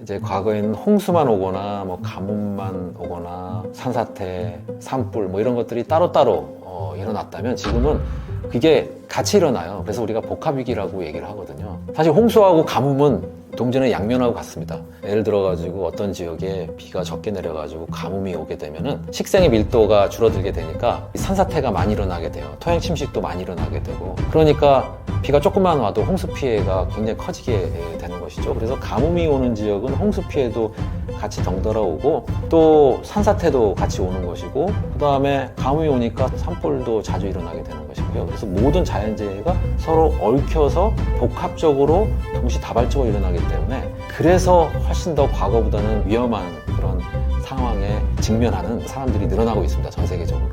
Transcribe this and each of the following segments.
이제 과거에는 홍수만 오거나 뭐 가뭄만 오거나 산사태, 산불 뭐 이런 것들이 따로따로 일어났다면 지금은 그게 같이 일어나요. 그래서 우리가 복합위기라고 얘기를 하거든요. 사실 홍수하고 가뭄은 동전의 양면하고 같습니다. 예를 들어가지고 어떤 지역에 비가 적게 내려가지고 가뭄이 오게 되면은 식생의 밀도가 줄어들게 되니까 산사태가 많이 일어나게 돼요. 토양 침식도 많이 일어나게 되고, 그러니까 비가 조금만 와도 홍수 피해가 굉장히 커지게 되는 것이죠. 그래서 가뭄이 오는 지역은 홍수 피해도 같이 덩달아 오고 또 산사태도 같이 오는 것이고, 그 다음에 가뭄이 오니까 산불도 자주 일어나게 되는 것이고요. 그래서 모든 자연재해가 서로 얽혀서 복합적으로 동시다발적으로 일어나기 때문에, 그래서 훨씬 더 과거보다는 위험한 그런 상황에 직면하는 사람들이 늘어나고 있습니다. 전 세계적으로.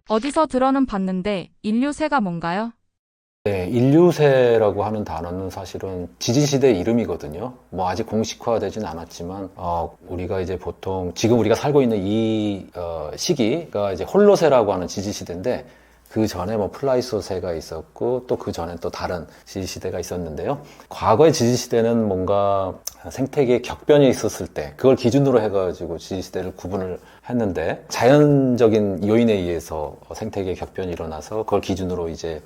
어디서 들어는 봤는데 인류세가 뭔가요? 네, 인류세라고 하는 단어는 사실은 지진시대 이름이거든요. 뭐 아직 공식화되진 않았지만, 우리가 이제 보통 지금 우리가 살고 있는 이 시기가 이제 홀로세라고 하는 지지시대인데, 그 전에 뭐 플라이소세가 있었고 또 그 전에 또 다른 지지시대가 있었는데요. 과거의 지지시대는 뭔가 생태계에 격변이 있었을 때 그걸 기준으로 해가지고 지지시대를 구분을 했는데, 자연적인 요인에 의해서 생태계에 격변이 일어나서 그걸 기준으로 이제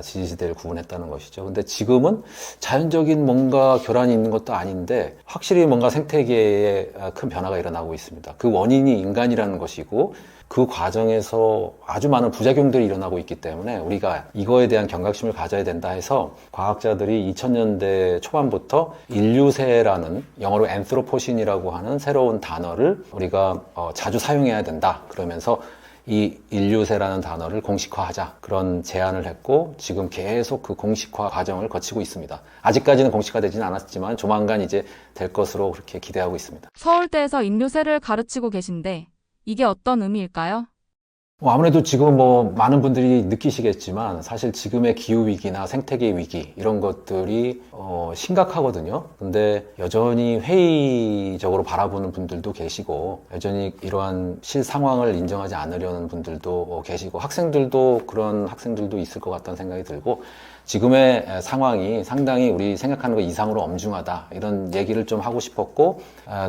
지지시대를 구분했다는 것이죠. 근데 지금은 자연적인 뭔가 교란이 있는 것도 아닌데 확실히 뭔가 생태계에 큰 변화가 일어나고 있습니다. 그 원인이 인간이라는 것이고, 그 과정에서 아주 많은 부작용들이 일어나고 있기 때문에 우리가 이거에 대한 경각심을 가져야 된다 해서 과학자들이 2000년대 초반부터 인류세라는, 영어로 앤스로포신이라고 하는 새로운 단어를 우리가 자주 사용해야 된다 그러면서 이 인류세라는 단어를 공식화하자, 그런 제안을 했고 지금 계속 그 공식화 과정을 거치고 있습니다. 아직까지는 공식화되지는 않았지만 조만간 이제 될 것으로 그렇게 기대하고 있습니다. 서울대에서 인류세를 가르치고 계신데 이게 어떤 의미일까요? 아무래도 지금 뭐 많은 분들이 느끼시겠지만 사실 지금의 기후위기나 생태계 위기 이런 것들이 심각하거든요. 근데 여전히 회의적으로 바라보는 분들도 계시고, 여전히 이러한 실상황을 인정하지 않으려는 분들도 계시고, 학생들도 그런 학생들도 있을 것 같다는 생각이 들고, 지금의 상황이 상당히 우리 생각하는 것 이상으로 엄중하다, 이런 얘기를 좀 하고 싶었고,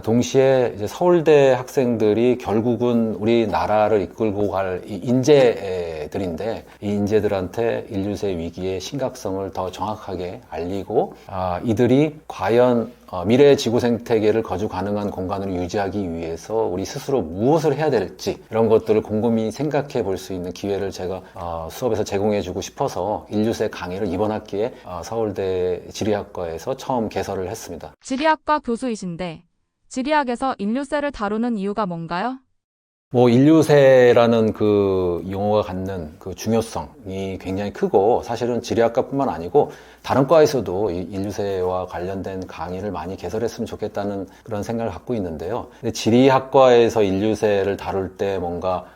동시에 이제 서울대 학생들이 결국은 우리나라를 이끌고 갈 이 인재들인데, 이 인재들한테 인류세 위기의 심각성을 더 정확하게 알리고, 이들이 과연 미래의 지구 생태계를 거주 가능한 공간으로 유지하기 위해서 우리 스스로 무엇을 해야 될지, 이런 것들을 곰곰이 생각해 볼 수 있는 기회를 제가 수업에서 제공해 주고 싶어서 인류세 강의를 이번 학기에 서울대 지리학과에서 처음 개설을 했습니다. 지리학과 교수이신데 지리학에서 인류세를 다루는 이유가 뭔가요? 뭐 인류세라는 그 용어가 갖는 그 중요성이 굉장히 크고, 사실은 지리학과뿐만 아니고 다른 과에서도 이 인류세와 관련된 강의를 많이 개설했으면 좋겠다는 그런 생각을 갖고 있는데요. 근데 지리학과에서 인류세를 다룰 때 뭔가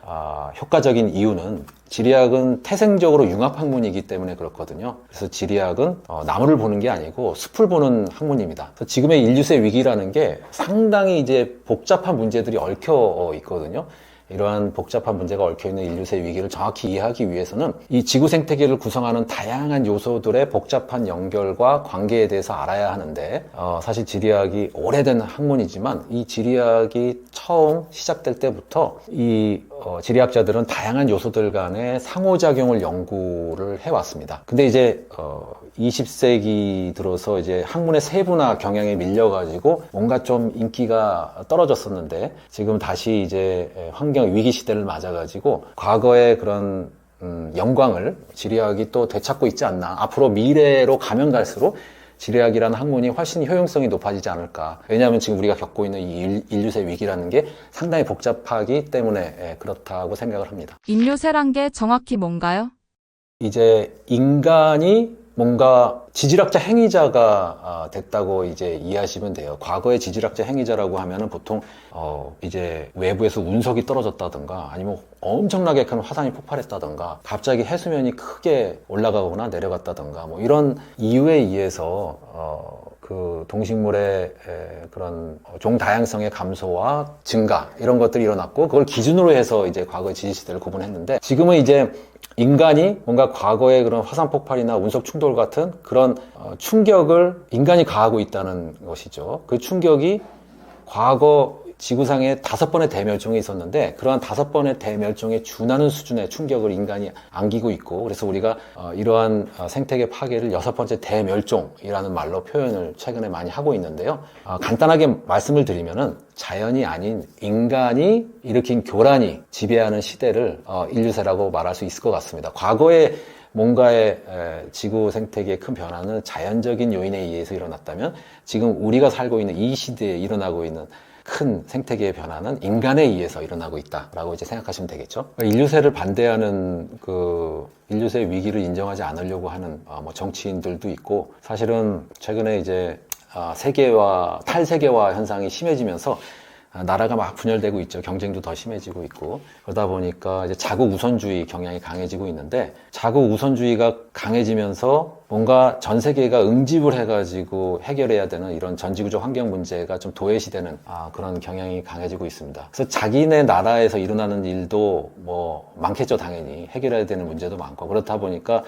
효과적인 이유는, 지리학은 태생적으로 융합학문이기 때문에 그렇거든요. 그래서 지리학은 나무를 보는 게 아니고 숲을 보는 학문입니다. 그래서 지금의 인류세 위기라는 게 상당히 이제 복잡한 문제들이 얽혀 있거든요. 이러한 복잡한 문제가 얽혀있는 인류세 위기를 정확히 이해하기 위해서는 이 지구 생태계를 구성하는 다양한 요소들의 복잡한 연결과 관계에 대해서 알아야 하는데, 사실 지리학이 오래된 학문이지만 이 지리학이 처음 시작될 때부터 이 지리학자들은 다양한 요소들 간의 상호작용을 연구를 해왔습니다. 근데 이제 20세기 들어서 이제 학문의 세분화 경향에 밀려가지고 뭔가 좀 인기가 떨어졌었는데, 지금 다시 이제 환경 위기 시대를 맞아가지고 과거의 그런 영광을 지리학이 또 되찾고 있지 않나. 앞으로 미래로 가면 갈수록 지리학이라는 학문이 훨씬 효용성이 높아지지 않을까. 왜냐하면 지금 우리가 겪고 있는 이 인류세 위기라는 게 상당히 복잡하기 때문에 그렇다고 생각을 합니다. 인류세란 게 정확히 뭔가요? 이제 인간이 뭔가 지질학자 행위자가 됐다고 이제 이해하시면 돼요. 과거의 지질학자 행위자라고 하면은 보통 이제 외부에서 운석이 떨어졌다든가, 아니면 엄청나게 큰 화산이 폭발했다든가, 갑자기 해수면이 크게 올라가거나 내려갔다든가, 뭐 이런 이유에 의해서 그 동식물의 그런 종 다양성의 감소와 증가 이런 것들이 일어났고 그걸 기준으로 해서 이제 과거의 지질시대를 구분했는데 지금은 이제 인간이 뭔가 과거의 그런 화산 폭발이나 운석 충돌 같은 그런 충격을 인간이 가하고 있다는 것이죠. 그 충격이 과거 지구상에 5번의 대멸종이 있었는데 그러한 5번의 대멸종에 준하는 수준의 충격을 인간이 안기고 있고 그래서 우리가 이러한 생태계 파괴를 6번째 대멸종이라는 말로 표현을 최근에 많이 하고 있는데요. 간단하게 말씀을 드리면은 자연이 아닌 인간이 일으킨 교란이 지배하는 시대를 인류세라고 말할 수 있을 것 같습니다. 과거에 뭔가의 지구 생태계의 큰 변화는 자연적인 요인에 의해서 일어났다면 지금 우리가 살고 있는 이 시대에 일어나고 있는 큰 생태계의 변화는 인간에 의해서 일어나고 있다라고 이제 생각하시면 되겠죠. 인류세를 반대하는 그 인류세의 위기를 인정하지 않으려고 하는 뭐 정치인들도 있고 사실은 최근에 이제 세계화 탈세계화 현상이 심해지면서 나라가 막 분열되고 있죠. 경쟁도 더 심해지고 있고 그러다 보니까 이제 자국 우선주의 경향이 강해지고 있는데 자국 우선주의가 강해지면서 뭔가 전 세계가 응집을 해가지고 해결해야 되는 이런 전지구조 환경 문제가 좀 도외시되는 그런 경향이 강해지고 있습니다. 그래서 자기네 나라에서 일어나는 일도 뭐 많겠죠. 당연히 해결해야 되는 문제도 많고 그렇다 보니까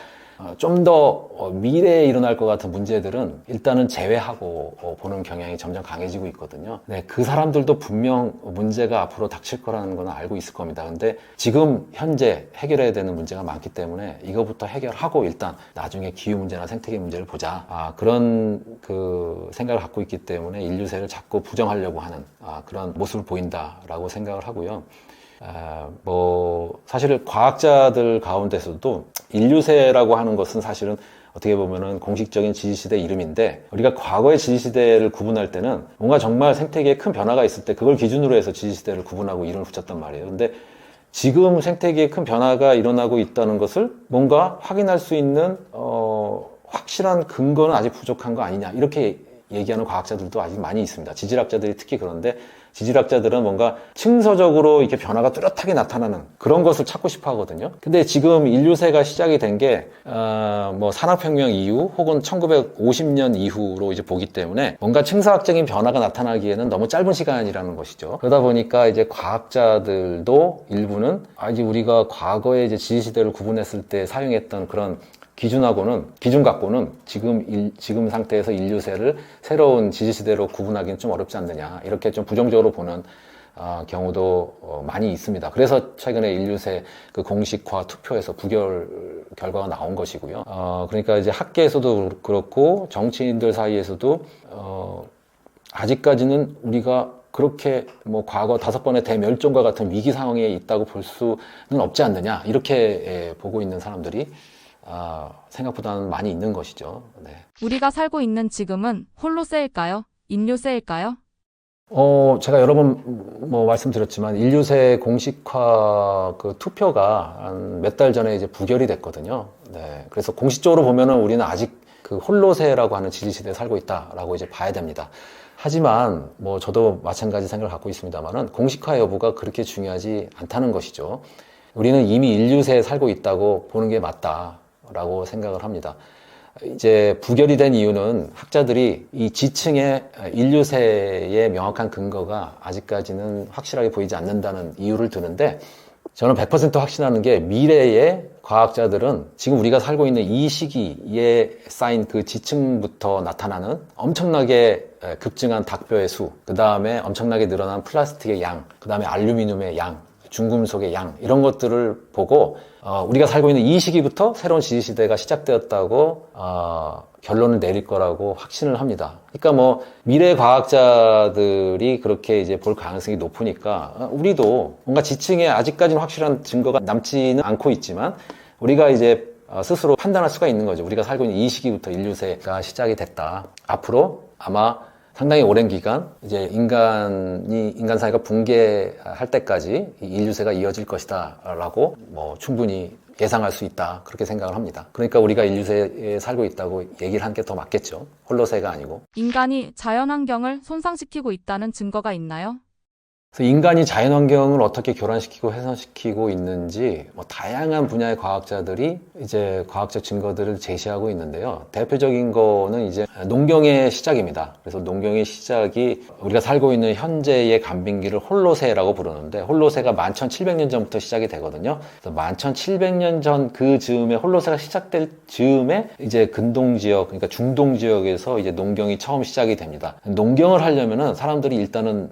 좀 더 미래에 일어날 것 같은 문제들은 일단은 제외하고 보는 경향이 점점 강해지고 있거든요. 네, 그 사람들도 분명 문제가 앞으로 닥칠 거라는 건 알고 있을 겁니다. 근데 지금 현재 해결해야 되는 문제가 많기 때문에 이거부터 해결하고 일단 나중에 기후 문제나 생태계 문제를 보자. 그런 그 생각을 갖고 있기 때문에 인류세를 자꾸 부정하려고 하는 그런 모습을 보인다라고 생각을 하고요. 사실 과학자들 가운데서도 인류세라고 하는 것은 사실은 어떻게 보면은 공식적인 지질시대 이름인데 우리가 과거의 지질시대를 구분할 때는 뭔가 정말 생태계에 큰 변화가 있을 때 그걸 기준으로 해서 지질시대를 구분하고 이름을 붙였단 말이에요. 근데 지금 생태계에 큰 변화가 일어나고 있다는 것을 뭔가 확인할 수 있는 확실한 근거는 아직 부족한 거 아니냐 이렇게 얘기하는 과학자들도 아직 많이 있습니다. 지질학자들이 특히 그런데 지질학자들은 뭔가 층서적으로 이렇게 변화가 뚜렷하게 나타나는 그런 것을 찾고 싶어 하거든요. 근데 지금 인류세가 시작이 된 게, 산업혁명 이후 혹은 1950년 이후로 이제 보기 때문에 뭔가 층사학적인 변화가 나타나기에는 너무 짧은 시간이라는 것이죠. 그러다 보니까 이제 과학자들도 일부는 아직 우리가 과거에 이제 지질시대를 구분했을 때 사용했던 그런 기준 갖고는 지금 상태에서 인류세를 새로운 지질시대로 구분하기는 좀 어렵지 않느냐 이렇게 좀 부정적으로 보는 경우도 많이 있습니다. 그래서 최근에 인류세 그 공식화 투표에서 부결 결과가 나온 것이고요. 그러니까 이제 학계에서도 그렇고 정치인들 사이에서도 아직까지는 우리가 그렇게 뭐 과거 5번의 대멸종과 같은 위기 상황에 있다고 볼 수는 없지 않느냐 이렇게 보고 있는 사람들이 생각보다는 많이 있는 것이죠. 네. 우리가 살고 있는 지금은 홀로세일까요? 인류세일까요? 제가 여러 번 말씀드렸지만 인류세 공식화 그 투표가 한 몇 달 전에 이제 부결이 됐거든요. 네. 그래서 공식적으로 보면은 우리는 아직 그 홀로세라고 하는 지질시대에 살고 있다라고 이제 봐야 됩니다. 하지만 저도 마찬가지 생각을 갖고 있습니다만은 공식화 여부가 그렇게 중요하지 않다는 것이죠. 우리는 이미 인류세에 살고 있다고 보는 게 맞다라고 생각을 합니다. 이제 부결이 된 이유는 학자들이 이 지층의 인류세의 명확한 근거가 아직까지는 확실하게 보이지 않는다는 이유를 드는데 저는 100% 확신하는 게 미래의 과학자들은 지금 우리가 살고 있는 이 시기에 쌓인 그 지층부터 나타나는 엄청나게 급증한 닭뼈의 수, 그 다음에 엄청나게 늘어난 플라스틱의 양, 그 다음에 알루미늄의 양, 중금속의 양 이런 것들을 보고 우리가 살고 있는 이 시기부터 새로운 지질시대가 시작되었다고 결론을 내릴 거라고 확신을 합니다. 그러니까 미래 과학자들이 그렇게 이제 볼 가능성이 높으니까 우리도 뭔가 지층에 아직까지는 확실한 증거가 남지는 않고 있지만 우리가 이제 스스로 판단할 수가 있는 거죠. 우리가 살고 있는 이 시기부터 인류세가 시작이 됐다. 앞으로 아마 상당히 오랜 기간 이제 인간 사회가 붕괴할 때까지 이 인류세가 이어질 것이다라고 충분히 예상할 수 있다 그렇게 생각을 합니다. 그러니까 우리가 인류세에 살고 있다고 얘기를 하는 게 더 맞겠죠. 홀로세가 아니고. 인간이 자연환경을 손상시키고 있다는 증거가 있나요? 그래서 인간이 자연환경을 어떻게 교란시키고 훼손시키고 있는지 다양한 분야의 과학자들이 이제 과학적 증거들을 제시하고 있는데요. 대표적인 거는 이제 농경의 시작입니다. 그래서 농경의 시작이 우리가 살고 있는 현재의 간빙기를 홀로세라고 부르는데, 홀로세가 11,700년 전부터 시작이 되거든요. 그래서 11,700년 전 그 즈음에, 홀로세가 시작될 즈음에 이제 근동 지역, 그러니까 중동 지역에서 이제 농경이 처음 시작이 됩니다. 농경을 하려면은 사람들이 일단은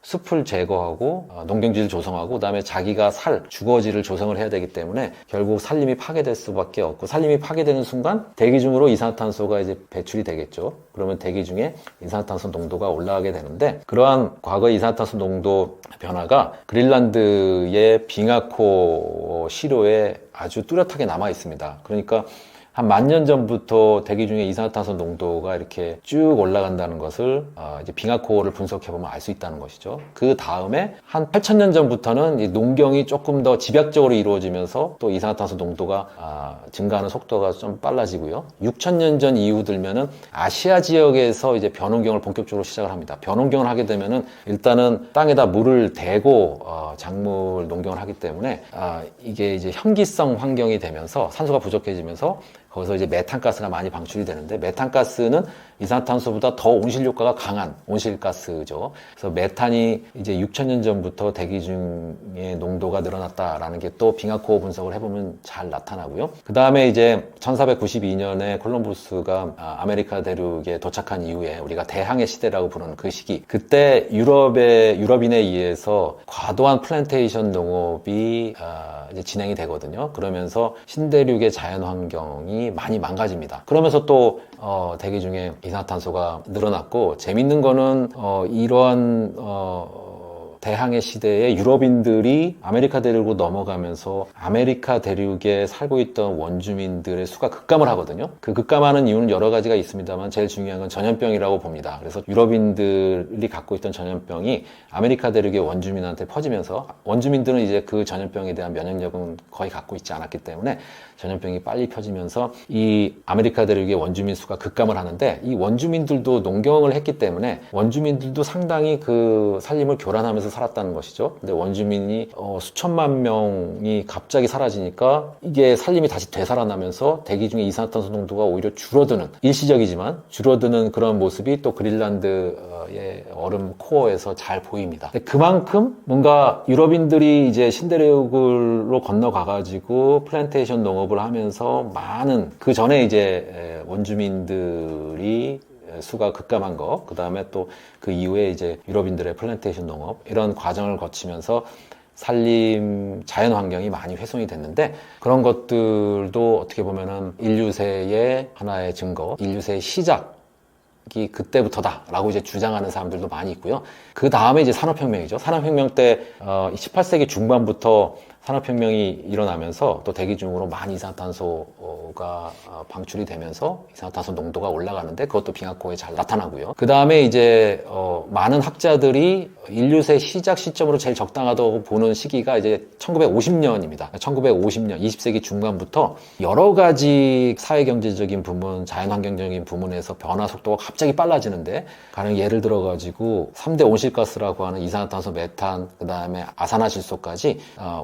숲을 제거하고 농경지를 조성하고, 그다음에 자기가 살 주거지를 조성을 해야 되기 때문에 결국 산림이 파괴될 수밖에 없고, 산림이 파괴되는 순간 대기 중으로 이산화탄소가 이제 배출이 되겠죠. 그러면 대기 중에 이산화탄소 농도가 올라가게 되는데, 그러한 과거 이산화탄소 농도 변화가 그린란드의 빙하코 시료에 아주 뚜렷하게 남아 있습니다. 그러니까 한 10,000년 전부터 대기 중에 이산화탄소 농도가 이렇게 쭉 올라간다는 것을 이제 빙하코어를 분석해보면 알 수 있다는 것이죠. 그 다음에 한 8,000년 전부터는 이 농경이 조금 더 집약적으로 이루어지면서 또 이산화탄소 농도가 증가하는 속도가 좀 빨라지고요. 6,000년 전 이후 들면은 아시아 지역에서 이제 벼농경을 본격적으로 시작을 합니다. 벼농경을 하게 되면은 일단은 땅에다 물을 대고 작물 농경을 하기 때문에 이게 이제 현기성 환경이 되면서 산소가 부족해지면서 거기서 이제 메탄가스가 많이 방출이 되는데, 메탄가스는 이산화탄소보다 더 온실 효과가 강한 온실가스죠. 그래서 메탄이 이제 6,000년 전부터 대기 중의 농도가 늘어났다라는 게 또 빙하코어 분석을 해보면 잘 나타나고요. 그 다음에 이제 1492년에 콜럼부스가 아메리카 대륙에 도착한 이후에 우리가 대항해 시대라고 부르는 그 시기, 그때 유럽인에 의해서 과도한 플랜테이션 농업이 이제 진행이 되거든요. 그러면서 신대륙의 자연 환경이 많이 망가집니다. 그러면서 또 대기 중에 이산화탄소가 늘어났고, 재밌는 거는 이러한 대항해 시대에 유럽인들이 아메리카 대륙으로 넘어가면서 아메리카 대륙에 살고 있던 원주민들의 수가 급감을 하거든요. 그 급감하는 이유는 여러 가지가 있습니다만 제일 중요한 건 전염병이라고 봅니다. 그래서 유럽인들이 갖고 있던 전염병이 아메리카 대륙의 원주민한테 퍼지면서, 원주민들은 이제 그 전염병에 대한 면역력은 거의 갖고 있지 않았기 때문에 전염병이 빨리 펴지면서 이 아메리카 대륙의 원주민 수가 급감을 하는데, 이 원주민들도 농경을 했기 때문에 원주민들도 상당히 그 산림을 교란하면서 살았다는 것이죠. 근데 원주민이 수천만 명이 갑자기 사라지니까 이게 산림이 다시 되살아나면서 대기 중에 이산화탄소 농도가 오히려 줄어드는, 일시적이지만 줄어드는 그런 모습이 또 그린란드의 얼음 코어에서 잘 보입니다. 근데 그만큼 뭔가 유럽인들이 이제 신대륙으로 건너가가지고 플랜테이션 농업을 하면서 많은, 그 전에 이제 원주민들이 수가 급감한 거, 그 다음에 또 그 이후에 이제 유럽인들의 플랜테이션 농업, 이런 과정을 거치면서 산림 자연 환경이 많이 훼손이 됐는데, 그런 것들도 어떻게 보면은 인류세의 하나의 증거, 인류세의 시작이 그때부터다라고 이제 주장하는 사람들도 많이 있고요. 그 다음에 이제 산업혁명이죠. 산업혁명 때 18세기 중반부터 산업혁명이 일어나면서 또 대기 중으로 많이 이산화탄소가 방출이 되면서 이산화탄소 농도가 올라가는데, 그것도 빙하코어에 잘 나타나고요. 그 다음에 이제 많은 학자들이 인류세 시작 시점으로 제일 적당하다고 보는 시기가 이제 1950년입니다. 1950년, 20세기 중반부터 여러 가지 사회경제적인 부문, 자연환경적인 부문에서 변화 속도가 갑자기 빨라지는데, 가령 예를 들어가지고 3대 온실가스라고 하는 이산화탄소, 메탄, 그 다음에 아산화질소까지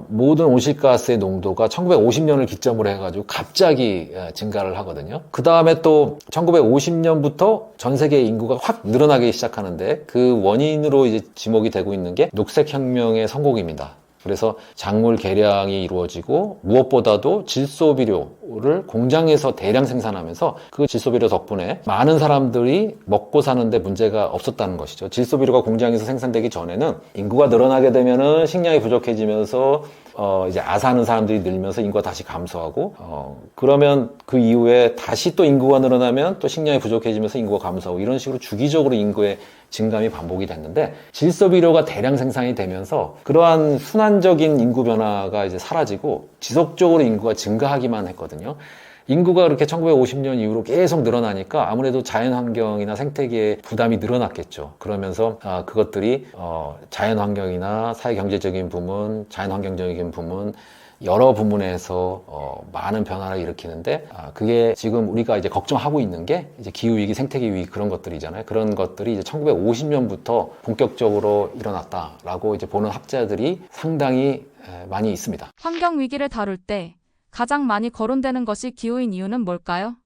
모든 온실가스의 농도가 1950년을 기점으로 해가지고 갑자기 증가를 하거든요. 그 다음에 또 1950년부터 전 세계 인구가 확 늘어나기 시작하는데, 그 원인으로 이제 지목이 되고 있는 게 녹색혁명의 성공입니다. 그래서 작물 개량이 이루어지고, 무엇보다도 질소비료를 공장에서 대량 생산하면서 그 질소비료 덕분에 많은 사람들이 먹고 사는데 문제가 없었다는 것이죠. 질소비료가 공장에서 생산되기 전에는 인구가 늘어나게 되면은 식량이 부족해지면서 이제 아사하는 사람들이 늘면서 인구가 다시 감소하고, 그러면 그 이후에 다시 또 인구가 늘어나면 또 식량이 부족해지면서 인구가 감소하고, 이런 식으로 주기적으로 인구의 증감이 반복이 됐는데, 질소비료가 대량 생산이 되면서 그러한 순환적인 인구 변화가 이제 사라지고 지속적으로 인구가 증가하기만 했거든요. 인구가 그렇게 1950년 이후로 계속 늘어나니까 아무래도 자연환경이나 생태계에 부담이 늘어났겠죠. 그러면서 그것들이 자연환경이나 사회경제적인 부문, 자연환경적인 부문, 여러 부문에서 많은 변화를 일으키는데 그게 지금 우리가 이제 걱정하고 있는 게 이제 기후위기, 생태계위기 그런 것들이잖아요. 그런 것들이 이제 1950년부터 본격적으로 일어났다라고 이제 보는 학자들이 상당히 많이 있습니다. 환경 위기를 다룰 때 가장 많이 거론되는 것이 기후인 이유는 뭘까요?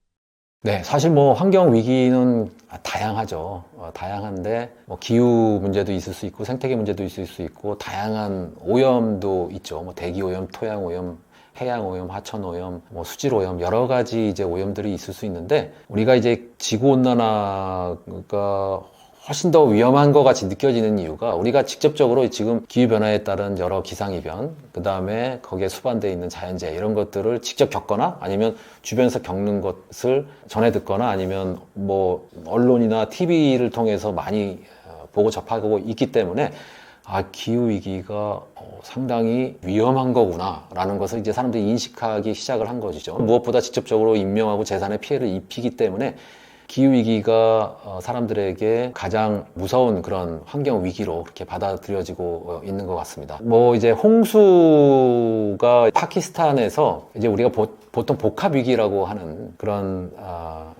네, 사실 뭐 환경 위기는 다양하죠. 다양한데 뭐 기후 문제도 있을 수 있고 생태계 문제도 있을 수 있고 다양한 오염도 있죠. 뭐 대기 오염, 토양 오염, 해양 오염, 하천 오염, 뭐 수질 오염 여러 가지 이제 오염들이 있을 수 있는데 우리가 이제 지구 온난화가 훨씬 더 위험한 것 같이 느껴지는 이유가 우리가 직접적으로 지금 기후변화에 따른 여러 기상이변, 그 다음에 거기에 수반되어 있는 자연재해 이런 것들을 직접 겪거나 아니면 주변에서 겪는 것을 전해 듣거나 아니면 뭐 언론이나 TV를 통해서 많이 보고 접하고 있기 때문에 기후위기가 상당히 위험한 거구나라는 것을 이제 사람들이 인식하기 시작을 한 것이죠. 무엇보다 직접적으로 인명하고 재산에 피해를 입히기 때문에 기후위기가 사람들에게 가장 무서운 그런 환경위기로 그렇게 받아들여지고 있는 것 같습니다. 뭐 이제 홍수가 파키스탄에서 이제 우리가 보통 복합위기라고 하는 그런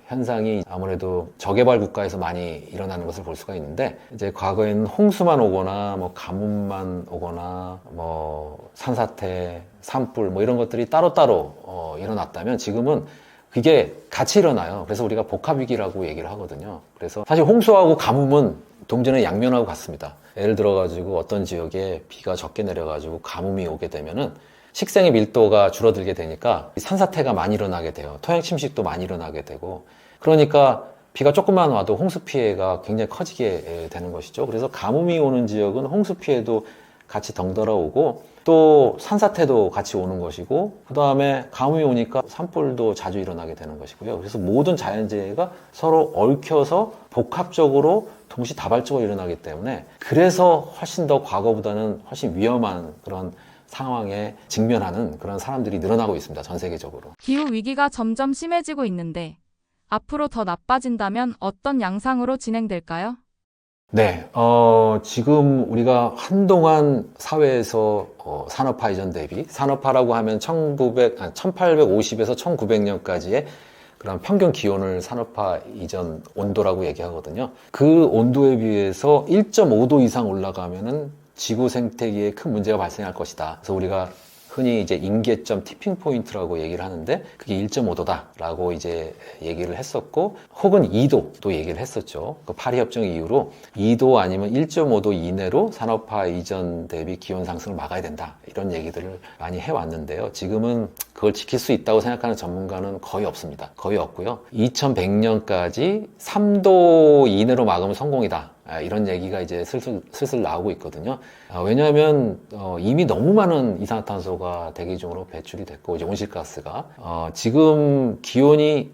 현상이 아무래도 저개발 국가에서 많이 일어나는 것을 볼 수가 있는데 이제 과거에는 홍수만 오거나 뭐 가뭄만 오거나 뭐 산사태, 산불 뭐 이런 것들이 따로따로 일어났다면 지금은 그게 같이 일어나요. 그래서 우리가 복합위기라고 얘기를 하거든요. 그래서 사실 홍수하고 가뭄은 동전의 양면하고 같습니다. 예를 들어가지고 어떤 지역에 비가 적게 내려가지고 가뭄이 오게 되면은 식생의 밀도가 줄어들게 되니까 산사태가 많이 일어나게 돼요. 토양 침식도 많이 일어나게 되고 그러니까 비가 조금만 와도 홍수 피해가 굉장히 커지게 되는 것이죠. 그래서 가뭄이 오는 지역은 홍수 피해도 같이 덩달아 오고 또 산사태도 같이 오는 것이고 그 다음에 가뭄이 오니까 산불도 자주 일어나게 되는 것이고요. 그래서 모든 자연재해가 서로 얽혀서 복합적으로 동시다발적으로 일어나기 때문에 그래서 훨씬 더 과거보다는 훨씬 위험한 그런 상황에 직면하는 그런 사람들이 늘어나고 있습니다. 전 세계적으로. 기후 위기가 점점 심해지고 있는데 앞으로 더 나빠진다면 어떤 양상으로 진행될까요? 네, 지금 우리가 한동안 사회에서 산업화 이전 대비, 산업화라고 하면 1850에서 1900년까지의 그런 평균 기온을 산업화 이전 온도라고 얘기하거든요. 그 온도에 비해서 1.5도 이상 올라가면은 지구 생태계에 큰 문제가 발생할 것이다. 그래서 우리가 흔히 이제 임계점 티핑 포인트라고 얘기를 하는데 그게 1.5도다라고 이제 얘기를 했었고 혹은 2도도 얘기를 했었죠. 그 파리 협정 이후로 2도 아니면 1.5도 이내로 산업화 이전 대비 기온 상승을 막아야 된다. 이런 얘기들을 많이 해왔는데요. 지금은 그걸 지킬 수 있다고 생각하는 전문가는 거의 없습니다. 거의 없고요. 2100년까지 3도 이내로 막으면 성공이다. 이런 얘기가 이제 슬슬 나오고 있거든요. 왜냐하면 이미 너무 많은 이산화탄소가 대기 중으로 배출이 됐고 이제 온실가스가 지금 기온이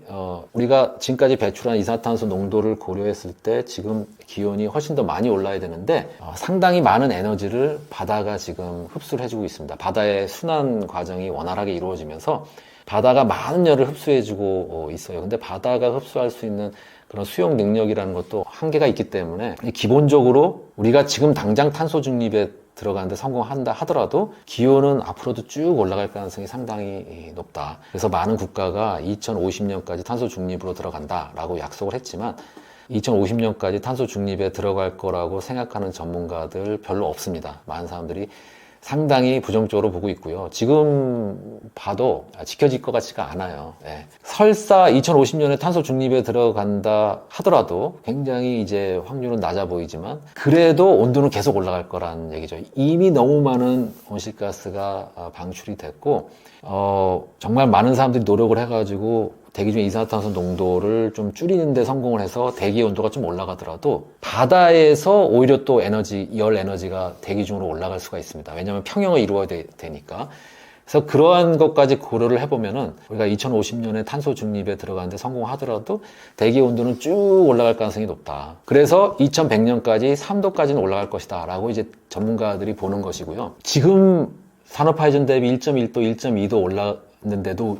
우리가 지금까지 배출한 이산화탄소 농도를 고려했을 때 지금 기온이 훨씬 더 많이 올라야 되는데 상당히 많은 에너지를 바다가 지금 흡수를 해주고 있습니다. 바다의 순환 과정이 원활하게 이루어지면서 바다가 많은 열을 흡수해주고 있어요. 근데 바다가 흡수할 수 있는 그런 수용 능력이라는 것도 한계가 있기 때문에 기본적으로 우리가 지금 당장 탄소 중립에 들어가는데 성공한다 하더라도 기온은 앞으로도 쭉 올라갈 가능성이 상당히 높다. 그래서 많은 국가가 2050년까지 탄소 중립으로 들어간다라고 약속을 했지만 2050년까지 탄소 중립에 들어갈 거라고 생각하는 전문가들 별로 없습니다. 많은 사람들이 상당히 부정적으로 보고 있고요. 지금 봐도 지켜질 것 같지가 않아요. 네. 설사 2050년에 탄소 중립에 들어간다 하더라도 굉장히 이제 확률은 낮아 보이지만 그래도 온도는 계속 올라갈 거란 얘기죠. 이미 너무 많은 온실가스가 방출이 됐고 정말 많은 사람들이 노력을 해가지고 대기 중 이산화탄소 농도를 좀 줄이는 데 성공을 해서 대기 온도가 좀 올라가더라도 바다에서 오히려 또 열 에너지가 대기 중으로 올라갈 수가 있습니다. 왜냐하면 평형을 이루어야 되니까. 그래서 그러한 것까지 고려를 해보면은 우리가 2050년에 탄소 중립에 들어가는데 성공하더라도 대기 온도는 쭉 올라갈 가능성이 높다. 그래서 2100년까지 3도까지는 올라갈 것이다 라고 이제 전문가들이 보는 것이고요. 지금 산업화 이전 대비 1.1도, 1.2도 올랐는데도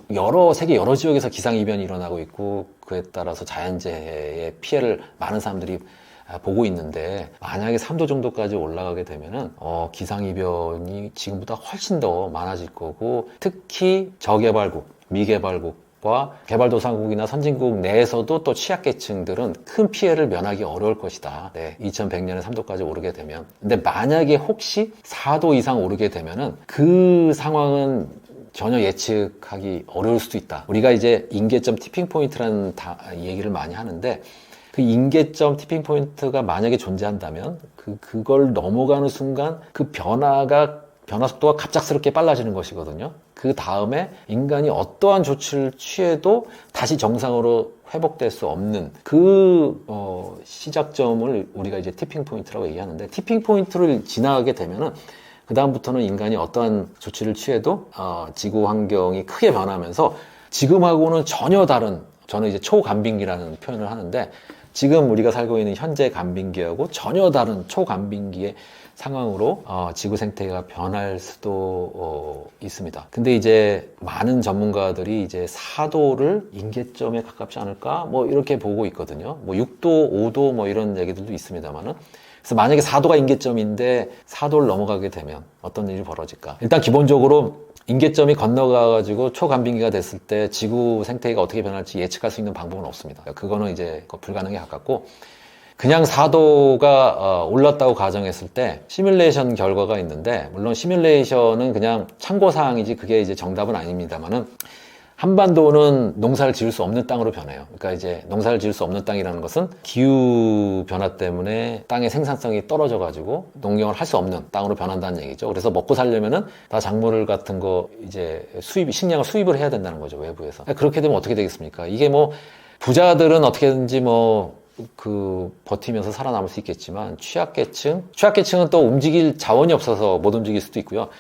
세계 여러 지역에서 기상이변이 일어나고 있고 그에 따라서 자연재해의 피해를 많은 사람들이 보고 있는데 만약에 3도 정도까지 올라가게 되면은 기상이변이 지금보다 훨씬 더 많아질 거고 특히 저개발국, 미개발국과 개발도상국이나 선진국 내에서도 또 취약계층들은 큰 피해를 면하기 어려울 것이다. 네, 2100년에 3도까지 오르게 되면. 근데 만약에 혹시 4도 이상 오르게 되면은 그 상황은 전혀 예측하기 어려울 수도 있다. 우리가 이제 임계점 티핑 포인트라는 얘기를 많이 하는데 그 임계점 티핑 포인트가 만약에 존재한다면 그걸 넘어가는 순간 그 변화 속도가 갑작스럽게 빨라지는 것이거든요. 그 다음에 인간이 어떠한 조치를 취해도 다시 정상으로 회복될 수 없는 시작점을 우리가 이제 티핑 포인트라고 얘기하는데 티핑 포인트를 지나가게 되면은 그 다음부터는 인간이 어떠한 조치를 취해도 지구 환경이 크게 변하면서 지금하고는 전혀 다른 저는 이제 초간빙기라는 표현을 하는데 지금 우리가 살고 있는 현재 간빙기하고 전혀 다른 초간빙기의 상황으로 지구 생태계가 변할 수도 있습니다. 근데 이제 많은 전문가들이 이제 4도를 임계점에 가깝지 않을까 뭐 이렇게 보고 있거든요. 뭐 6도, 5도 뭐 이런 얘기들도 있습니다만은 그래서 만약에 4도가 임계점인데 4도를 넘어가게 되면 어떤 일이 벌어질까? 일단 기본적으로 임계점이 건너가가지고 초간빙기가 됐을 때 지구 생태계가 어떻게 변할지 예측할 수 있는 방법은 없습니다. 그거는 이제 불가능에 가깝고 그냥 4도가 올랐다고 가정했을 때 시뮬레이션 결과가 있는데 물론 시뮬레이션은 그냥 참고사항이지 그게 이제 정답은 아닙니다만은 한반도는 농사를 지을 수 없는 땅으로 변해요. 그러니까 이제 농사를 지을 수 없는 땅이라는 것은 기후 변화 때문에 땅의 생산성이 떨어져가지고 농경을 할 수 없는 땅으로 변한다는 얘기죠. 그래서 먹고 살려면은 다 작물 같은 거 이제 식량을 수입을 해야 된다는 거죠, 외부에서. 그렇게 되면 어떻게 되겠습니까? 이게 뭐 부자들은 어떻게든지 버티면서 살아남을 수 있겠지만 취약계층은 또 움직일 자원이 없어서 못 움직일 수도 있고요.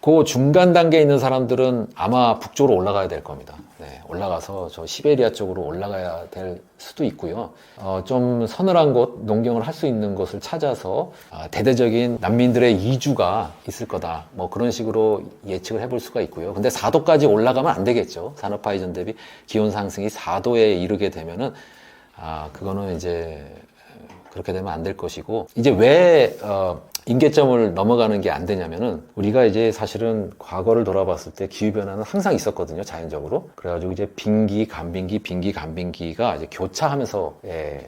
그 중간 단계에 있는 사람들은 아마 북쪽으로 올라가야 될 겁니다. 네, 올라가서 저 시베리아 쪽으로 올라가야 될 수도 있고요. 좀 서늘한 곳, 농경을 할 수 있는 곳을 찾아서 대대적인 난민들의 이주가 있을 거다. 뭐 그런 식으로 예측을 해볼 수가 있고요. 근데 4도까지 올라가면 안 되겠죠. 산업화 이전 대비 기온 상승이 4도에 이르게 되면은 그거는 이제 그렇게 되면 안 될 것이고 이제 왜 임계점을 넘어가는 게 안 되냐면은 우리가 이제 사실은 과거를 돌아봤을 때 기후변화는 항상 있었거든요, 자연적으로. 그래가지고 이제 빙기, 간빙기가 이제 교차하면서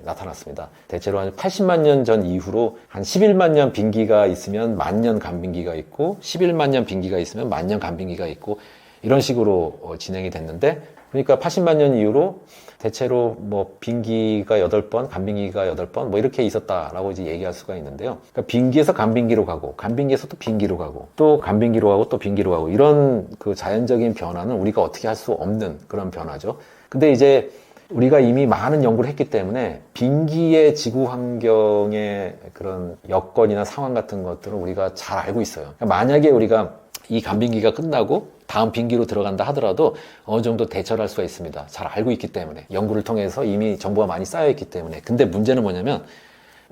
나타났습니다. 대체로 한 80만 년 전 이후로 한 11만 년 빙기가 있으면 만 년 간빙기가 있고 11만 년 빙기가 있으면 만 년 간빙기가 있고 이런 식으로 진행이 됐는데 그러니까 80만 년 이후로 대체로 뭐 빙기가 8번, 간빙기가 8번 뭐 이렇게 있었다라고 이제 얘기할 수가 있는데요. 그러니까 빙기에서 간빙기로 가고 간빙기에서 또 빙기로 가고 또 간빙기로 가고 또 빙기로 가고 이런 그 자연적인 변화는 우리가 어떻게 할 수 없는 그런 변화죠. 근데 이제 우리가 이미 많은 연구를 했기 때문에 빙기의 지구 환경의 그런 여건이나 상황 같은 것들은 우리가 잘 알고 있어요. 그러니까 만약에 우리가 이 간빙기가 끝나고 다음 빙기로 들어간다 하더라도 어느 정도 대처를 할 수가 있습니다. 잘 알고 있기 때문에 연구를 통해서 이미 정보가 많이 쌓여 있기 때문에. 근데 문제는 뭐냐면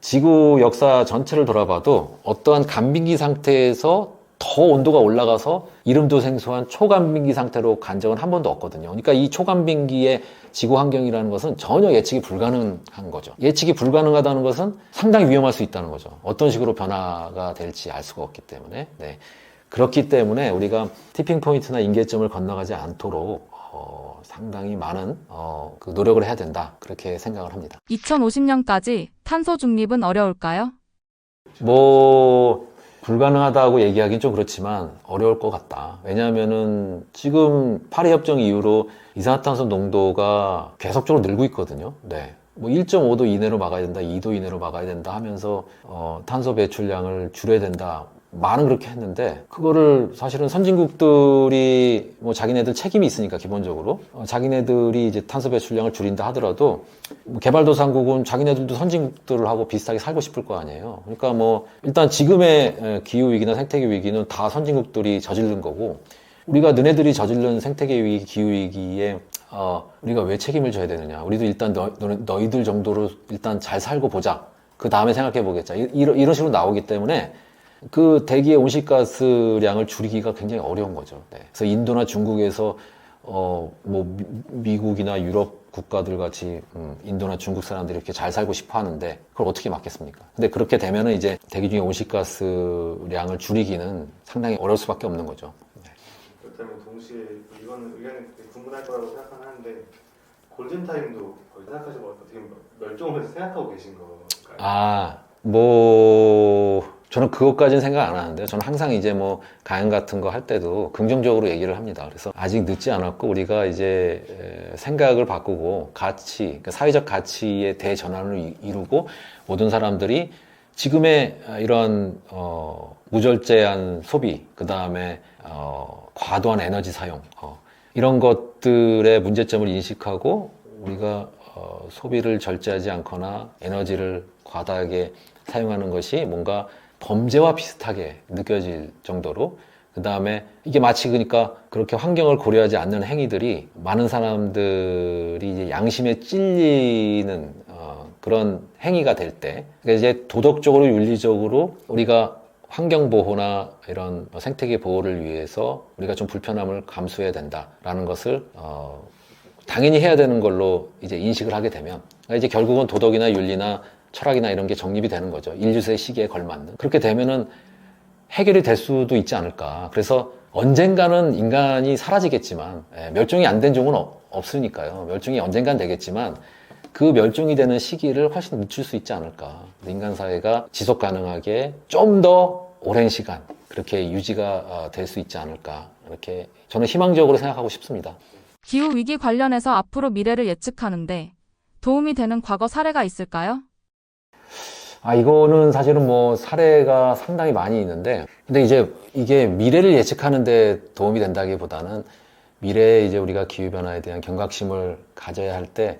지구 역사 전체를 돌아봐도 어떠한 간빙기 상태에서 더 온도가 올라가서 이름도 생소한 초간빙기 상태로 간 적은 한 번도 없거든요. 그러니까 이 초간빙기의 지구 환경이라는 것은 전혀 예측이 불가능한 거죠. 예측이 불가능하다는 것은 상당히 위험할 수 있다는 거죠. 어떤 식으로 변화가 될지 알 수가 없기 때문에. 네. 그렇기 때문에 우리가 티핑 포인트나 임계점을 건너가지 않도록 상당히 많은 그 노력을 해야 된다. 그렇게 생각을 합니다. 2050년까지 탄소 중립은 어려울까요? 불가능하다고 얘기하기는 좀 그렇지만 어려울 것 같다. 왜냐하면은 지금 파리 협정 이후로 이산화탄소 농도가 계속적으로 늘고 있거든요. 네. 1.5도 이내로 막아야 된다, 2도 이내로 막아야 된다 하면서 탄소 배출량을 줄여야 된다. 말은 그렇게 했는데 그거를 사실은 선진국들이 자기네들 책임이 있으니까 기본적으로 자기네들이 이제 탄소 배출량을 줄인다 하더라도 개발도상국은 자기네들도 선진국들하고 비슷하게 살고 싶을 거 아니에요. 그러니까 일단 지금의 기후 위기나 생태계 위기는 다 선진국들이 저지른 거고 우리가 너네들이 저지른 생태계 위기, 기후 위기에 우리가 왜 책임을 져야 되느냐. 우리도 일단 너희들 정도로 일단 잘 살고 보자. 그 다음에 생각해 보겠자. 이런 식으로 나오기 때문에 그 대기의 온실가스량을 줄이기가 굉장히 어려운 거죠. 네. 그래서 인도나 중국에서 뭐 미국이나 유럽 국가들 같이 인도나 중국 사람들이 이렇게 잘 살고 싶어 하는데 그걸 어떻게 막겠습니까? 근데 그렇게 되면은 이제 대기 중에 온실가스량을 줄이기는 상당히 어려울 수밖에 없는 거죠. 그렇다면 동시에 이거는 의견이 되게 궁금할 거라고 생각은 하는데 골든타임도 거의 생각하시고 어떻게 멸종을 생각하고 계신 걸까요? 저는 그것까지는 생각 안 하는데요. 저는 항상 이제 뭐 강연 같은 거 할 때도 긍정적으로 얘기를 합니다. 그래서 아직 늦지 않았고 우리가 이제 생각을 바꾸고 가치, 그러니까 사회적 가치의 대전환을 이루고 모든 사람들이 지금의 이런 무절제한 소비, 그 다음에 과도한 에너지 사용, 이런 것들의 문제점을 인식하고 우리가 소비를 절제하지 않거나 에너지를 과다하게 사용하는 것이 뭔가 범죄와 비슷하게 느껴질 정도로, 그 다음에 이게 마치 그러니까 그렇게 환경을 고려하지 않는 행위들이 많은 사람들이 이제 양심에 찔리는 그런 행위가 될 때, 그러니까 이제 도덕적으로 윤리적으로 우리가 환경 보호나 이런 생태계 보호를 위해서 우리가 좀 불편함을 감수해야 된다라는 것을 당연히 해야 되는 걸로 이제 인식을 하게 되면, 그러니까 이제 결국은 도덕이나 윤리나 철학이나 이런 게 정립이 되는 거죠. 인류세 시기에 걸맞는. 그렇게 되면은 해결이 될 수도 있지 않을까. 그래서 언젠가는 인간이 사라지겠지만, 멸종이 안 된 종은 없으니까요. 멸종이 언젠간 되겠지만 그 멸종이 되는 시기를 훨씬 늦출 수 있지 않을까. 인간 사회가 지속 가능하게 좀 더 오랜 시간 그렇게 유지가 될 수 있지 않을까. 이렇게 저는 희망적으로 생각하고 싶습니다. 기후위기 관련해서 앞으로 미래를 예측하는데 도움이 되는 과거 사례가 있을까요? 이거는 사실은 뭐 사례가 상당히 많이 있는데, 근데 이제 이게 미래를 예측하는데 도움이 된다기보다는 미래에 이제 우리가 기후변화에 대한 경각심을 가져야 할 때,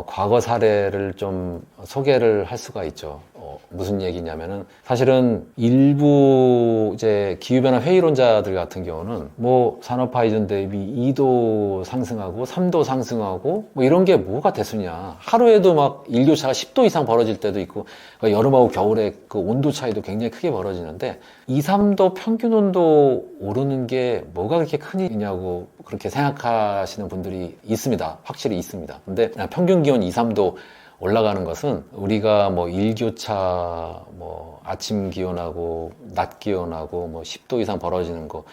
과거 사례를 좀 소개를 할 수가 있죠. 무슨 얘기냐면은, 사실은 일부 이제 기후변화 회의론자들 같은 경우는 뭐 산업화 이전 대비 2도 상승하고 3도 상승하고 뭐 이런 게 뭐가 대수냐. 하루에도 막 일교차가 10도 이상 벌어질 때도 있고, 그러니까 여름하고 겨울에 그 온도 차이도 굉장히 크게 벌어지는데 2, 3도 평균 온도 오르는 게 뭐가 그렇게 큰 일이냐고 그렇게 생각하시는 분들이 있습니다. 확실히 있습니다. 근데 평균 기온 2, 3도 올라가는 것은 우리가 뭐 일교차, 뭐 아침 기온하고 낮 기온하고 뭐 10도 이상 벌어지는 거,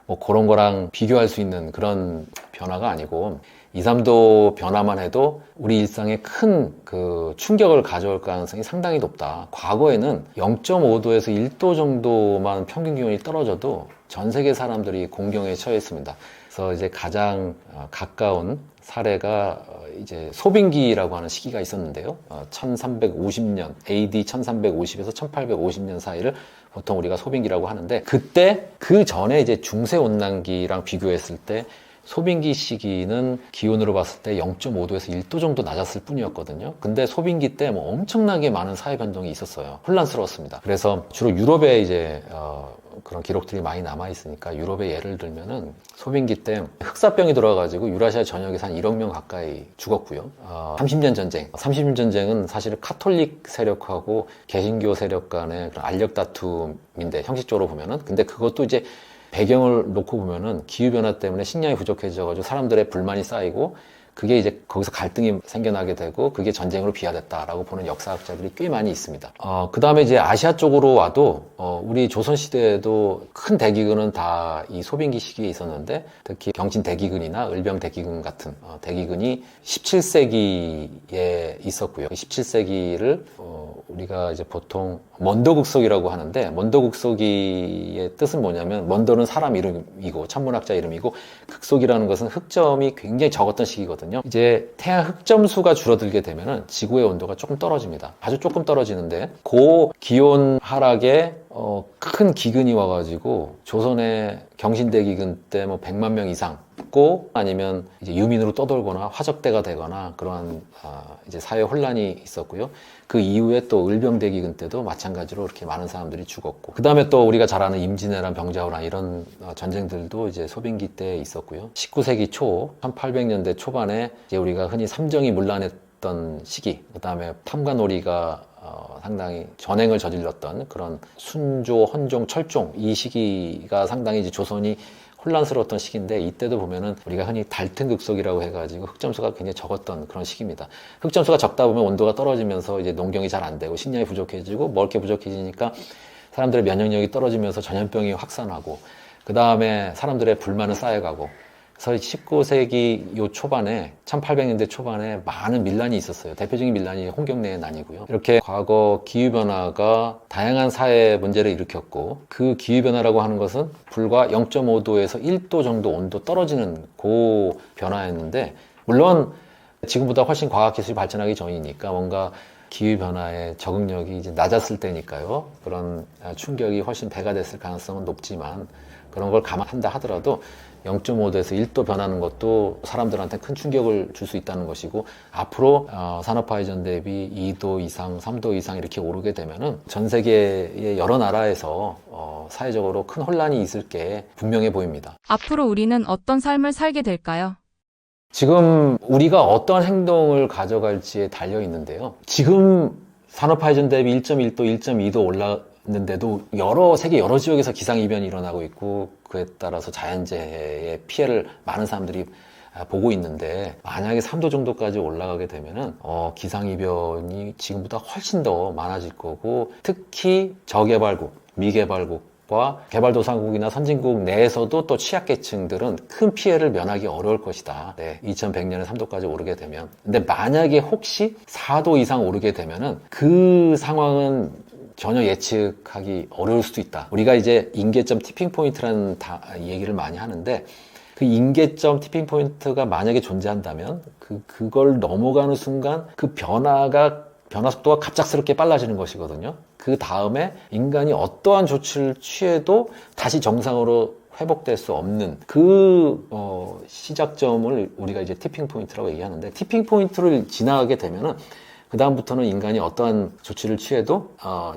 뭐 그런 거랑 비교할 수 있는 그런 변화가 아니고 2, 3도 변화만 해도 우리 일상에 큰 그 충격을 가져올 가능성이 상당히 높다. 과거에는 0.5도에서 1도 정도만 평균 기온이 떨어져도 전 세계 사람들이 공경에 처했습니다. 그래서 이제 가장 가까운 사례가 이제 소빙기라고 하는 시기가 있었는데요. 1350년, AD 1350에서 1850년 사이를 보통 우리가 소빙기라고 하는데, 그때 그 전에 이제 중세온난기랑 비교했을 때 소빙기 시기는 기온으로 봤을 때 0.5도에서 1도 정도 낮았을 뿐이었거든요. 근데 소빙기 때 뭐 엄청나게 많은 사회 변동이 있었어요. 혼란스러웠습니다. 그래서 주로 유럽에 이제 그런 기록들이 많이 남아 있으니까 유럽의 예를 들면은 소빙기 때 흑사병이 들어와가지고 유라시아 전역에서 한 1억 명 가까이 죽었고요. 30년 전쟁. 30년 전쟁은 사실은 카톨릭 세력하고 개신교 세력 간의 그런 알력 다툼인데, 형식적으로 보면은. 근데 그것도 이제 배경을 놓고 보면은 기후변화 때문에 식량이 부족해져가지고 사람들의 불만이 쌓이고, 그게 이제 거기서 갈등이 생겨나게 되고 그게 전쟁으로 비화됐다라고 보는 역사학자들이 꽤 많이 있습니다. 그 다음에 이제 아시아 쪽으로 와도 우리 조선시대에도 큰 대기근은 다 이 소빙기 시기에 있었는데, 특히 경신 대기근이나 을병 대기근 같은 대기근이 17세기에 있었고요. 17세기를 우리가 이제 보통 먼더국속이라고 하는데, 먼더국속이의 뜻은 뭐냐면, 먼더는 사람 이름이고 천문학자 이름이고, 극속이라는 것은 흑점이 굉장히 적었던 시기거든요. 이제 태양 흑점수가 줄어들게 되면은 지구의 온도가 조금 떨어집니다. 아주 조금 떨어지는데, 그 기온 하락에 큰 기근이 와가지고 조선의 경신대기근 때 뭐 100만 명 이상 죽고, 아니면 이제 유민으로 떠돌거나 화적대가 되거나 그러한 이제 사회 혼란이 있었고요. 그 이후에 또 을병대기근 때도 마찬가지로 이렇게 많은 사람들이 죽었고, 그 다음에 또 우리가 잘 아는 임진왜란, 병자호란 이런 전쟁들도 이제 소빙기 때 있었고요. 19세기 초 1800년대 초반에 이제 우리가 흔히 삼정이 문란했던 시기, 그 다음에 탐관오리가 상당히 전행을 저질렀던 그런 순조, 헌종, 철종, 이 시기가 상당히 이제 조선이 혼란스러웠던 시기인데 이때도 보면은 우리가 흔히 달등극속이라고 해가지고 흑점수가 굉장히 적었던 그런 시기입니다. 흑점수가 적다 보면 온도가 떨어지면서 이제 농경이 잘 안 되고 식량이 부족해지고 먹을 게 부족해지니까 사람들의 면역력이 떨어지면서 전염병이 확산하고 그 다음에 사람들의 불만은 쌓여가고 그래서 19세기 요 초반에 1800년대 초반에 많은 밀란이 있었어요. 대표적인 밀란이 홍경래의 난이고요. 이렇게 과거 기후변화가 다양한 사회 문제를 일으켰고 그 기후변화라고 하는 것은 불과 0.5도에서 1도 정도 온도 떨어지는 그 변화였는데 물론 지금보다 훨씬 과학기술이 발전하기 전이니까 뭔가 기후변화에 적응력이 이제 낮았을 때니까요. 그런 충격이 훨씬 배가 됐을 가능성은 높지만 그런 걸 감안한다 하더라도 0.5도에서 1도 변하는 것도 사람들한테 큰 충격을 줄 수 있다는 것이고 앞으로 산업화 이전 대비 2도 이상, 3도 이상 이렇게 오르게 되면은 전 세계의 여러 나라에서 사회적으로 큰 혼란이 있을 게 분명해 보입니다. 앞으로 우리는 어떤 삶을 살게 될까요? 지금 우리가 어떤 행동을 가져갈지에 달려 있는데요. 지금 산업화 이전 대비 1.1도, 1.2도 올랐는데도 세계 여러 지역에서 기상이변이 일어나고 있고 그에 따라서 자연재해의 피해를 많은 사람들이 보고 있는데 만약에 3도 정도까지 올라가게 되면은 기상이변이 지금보다 훨씬 더 많아질 거고 특히 저개발국, 미개발국과 개발도상국이나 선진국 내에서도 또 취약계층들은 큰 피해를 면하기 어려울 것이다. 2100년에 3도까지 오르게 되면. 근데 만약에 혹시 4도 이상 오르게 되면은 그 상황은 전혀 예측하기 어려울 수도 있다. 우리가 이제 임계점 티핑 포인트라는 얘기를 많이 하는데 그 임계점 티핑 포인트가 만약에 존재한다면 그걸 넘어가는 순간 그 변화 속도가 갑작스럽게 빨라지는 것이거든요. 그 다음에 인간이 어떠한 조치를 취해도 다시 정상으로 회복될 수 없는 시작점을 우리가 이제 티핑 포인트라고 얘기하는데 티핑 포인트를 지나가게 되면은 그 다음부터는 인간이 어떠한 조치를 취해도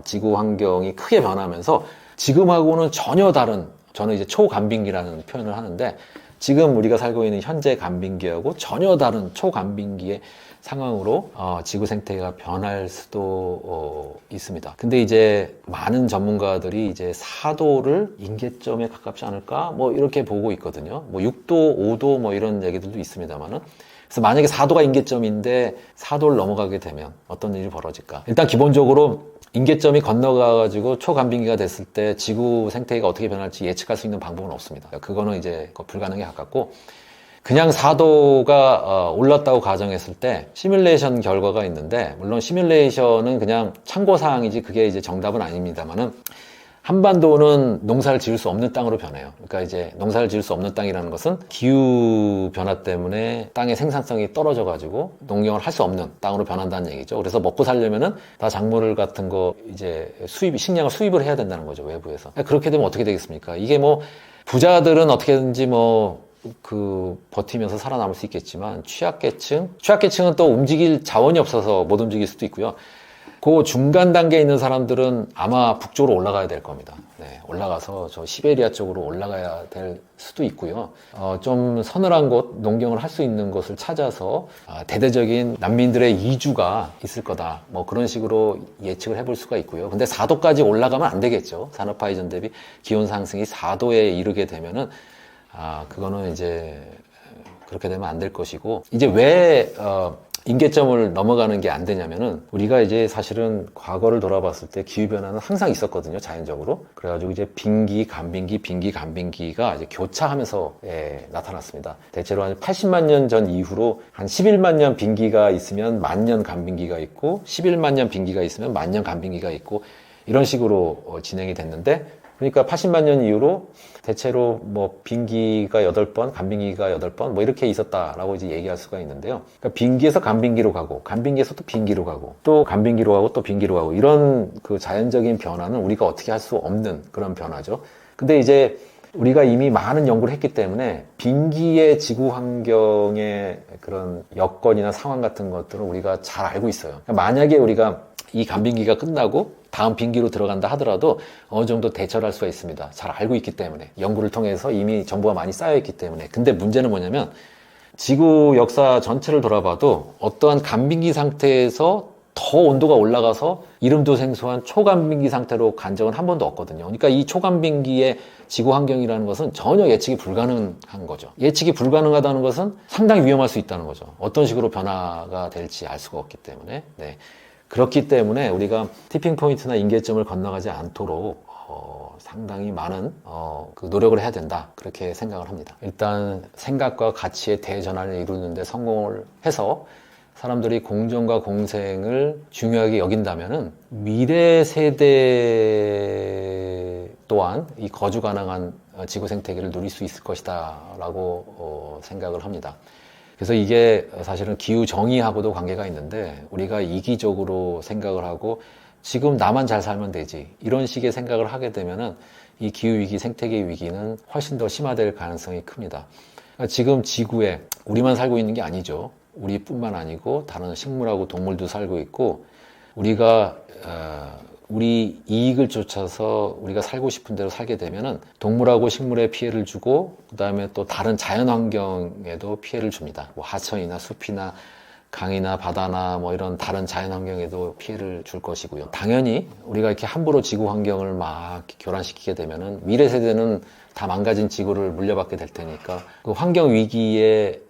지구 환경이 크게 변하면서 지금하고는 전혀 다른 저는 이제 초간빙기라는 표현을 하는데 지금 우리가 살고 있는 현재 간빙기하고 전혀 다른 초간빙기의 상황으로 지구 생태계가 변할 수도 있습니다. 근데 이제 많은 전문가들이 이제 4도를 임계점에 가깝지 않을까 뭐 이렇게 보고 있거든요. 뭐 6도, 5도 뭐 이런 얘기들도 있습니다만은 그래서 만약에 4도가 임계점인데 4도를 넘어가게 되면 어떤 일이 벌어질까? 일단 기본적으로 임계점이 건너가가지고 초간빙기가 됐을 때 지구 생태계가 어떻게 변할지 예측할 수 있는 방법은 없습니다. 그거는 이제 불가능에 가깝고 그냥 4도가 올랐다고 가정했을 때 시뮬레이션 결과가 있는데 물론 시뮬레이션은 그냥 참고사항이지 그게 이제 정답은 아닙니다만은 한반도는 농사를 지을 수 없는 땅으로 변해요. 그러니까 이제 농사를 지을 수 없는 땅이라는 것은 기후 변화 때문에 땅의 생산성이 떨어져가지고 농경을 할 수 없는 땅으로 변한다는 얘기죠. 그래서 먹고 살려면은 다 작물 같은 거 이제 식량을 수입을 해야 된다는 거죠. 외부에서. 그렇게 되면 어떻게 되겠습니까? 이게 뭐 부자들은 어떻게든지 버티면서 살아남을 수 있겠지만 취약계층은 또 움직일 자원이 없어서 못 움직일 수도 있고요. 그 중간 단계에 있는 사람들은 아마 북쪽으로 올라가야 될 겁니다. 올라가서 저 시베리아 쪽으로 올라가야 될 수도 있고요. 좀 서늘한 곳, 농경을 할 수 있는 곳을 찾아서 대대적인 난민들의 이주가 있을 거다. 뭐 그런 식으로 예측을 해볼 수가 있고요. 근데 4도까지 올라가면 안 되겠죠. 산업화 이전 대비 기온 상승이 4도에 이르게 되면은 그거는 이제 그렇게 되면 안 될 것이고 이제 왜 임계점을 넘어가는 게 안 되냐면은 우리가 이제 사실은 과거를 돌아봤을 때 기후변화는 항상 있었거든요, 자연적으로. 그래가지고 이제 빙기, 간빙기가 이제 교차하면서 나타났습니다. 대체로 한 80만 년 전 이후로 한 11만 년 빙기가 있으면 만 년 간빙기가 있고 11만 년 빙기가 있으면 만 년 간빙기가 있고 이런 식으로 진행이 됐는데 그러니까 80만 년 이후로 대체로 뭐 빙기가 8번, 간빙기가 8번 뭐 이렇게 있었다라고 이제 얘기할 수가 있는데요. 그러니까 빙기에서 간빙기로 가고 간빙기에서 또 빙기로 가고 또 간빙기로 가고 또 빙기로 가고 이런 그 자연적인 변화는 우리가 어떻게 할 수 없는 그런 변화죠. 근데 이제 우리가 이미 많은 연구를 했기 때문에 빙기의 지구 환경의 그런 여건이나 상황 같은 것들은 우리가 잘 알고 있어요. 그러니까 만약에 우리가 이 간빙기가 끝나고 다음 빙기로 들어간다 하더라도 어느 정도 대처를 할 수가 있습니다. 잘 알고 있기 때문에 연구를 통해서 이미 정보가 많이 쌓여 있기 때문에. 근데 문제는 뭐냐면 지구 역사 전체를 돌아봐도 어떠한 간빙기 상태에서 더 온도가 올라가서 이름도 생소한 초간빙기 상태로 간 적은 한 번도 없거든요. 그러니까 이 초간빙기의 지구 환경이라는 것은 전혀 예측이 불가능한 거죠. 예측이 불가능하다는 것은 상당히 위험할 수 있다는 거죠. 어떤 식으로 변화가 될지 알 수가 없기 때문에. 네. 그렇기 때문에 우리가 티핑 포인트나 임계점을 건너가지 않도록 상당히 많은 그 노력을 해야 된다, 그렇게 생각을 합니다. 일단 생각과 가치의 대전환을 이루는 데 성공을 해서 사람들이 공정과 공생을 중요하게 여긴다면은 미래 세대 또한 이 거주 가능한 지구 생태계를 누릴 수 있을 것이다 라고 생각을 합니다. 그래서 이게 사실은 기후 정의하고도 관계가 있는데, 우리가 이기적으로 생각을 하고 지금 나만 잘 살면 되지, 이런 식의 생각을 하게 되면은 이 기후위기, 생태계 위기는 훨씬 더 심화될 가능성이 큽니다. 그러니까 지금 지구에 우리만 살고 있는 게 아니죠. 우리뿐만 아니고 다른 식물하고 동물도 살고 있고, 우리가 우리 이익을 쫓아서 우리가 살고 싶은 대로 살게 되면은 동물하고 식물에 피해를 주고, 그 다음에 또 다른 자연 환경에도 피해를 줍니다. 뭐 하천이나 숲이나 강이나 바다나 뭐 이런 다른 자연 환경에도 피해를 줄 것이고요. 당연히 우리가 이렇게 함부로 지구 환경을 막 교란시키게 되면은 미래 세대는 다 망가진 지구를 물려받게 될 테니까 그 환경 위기에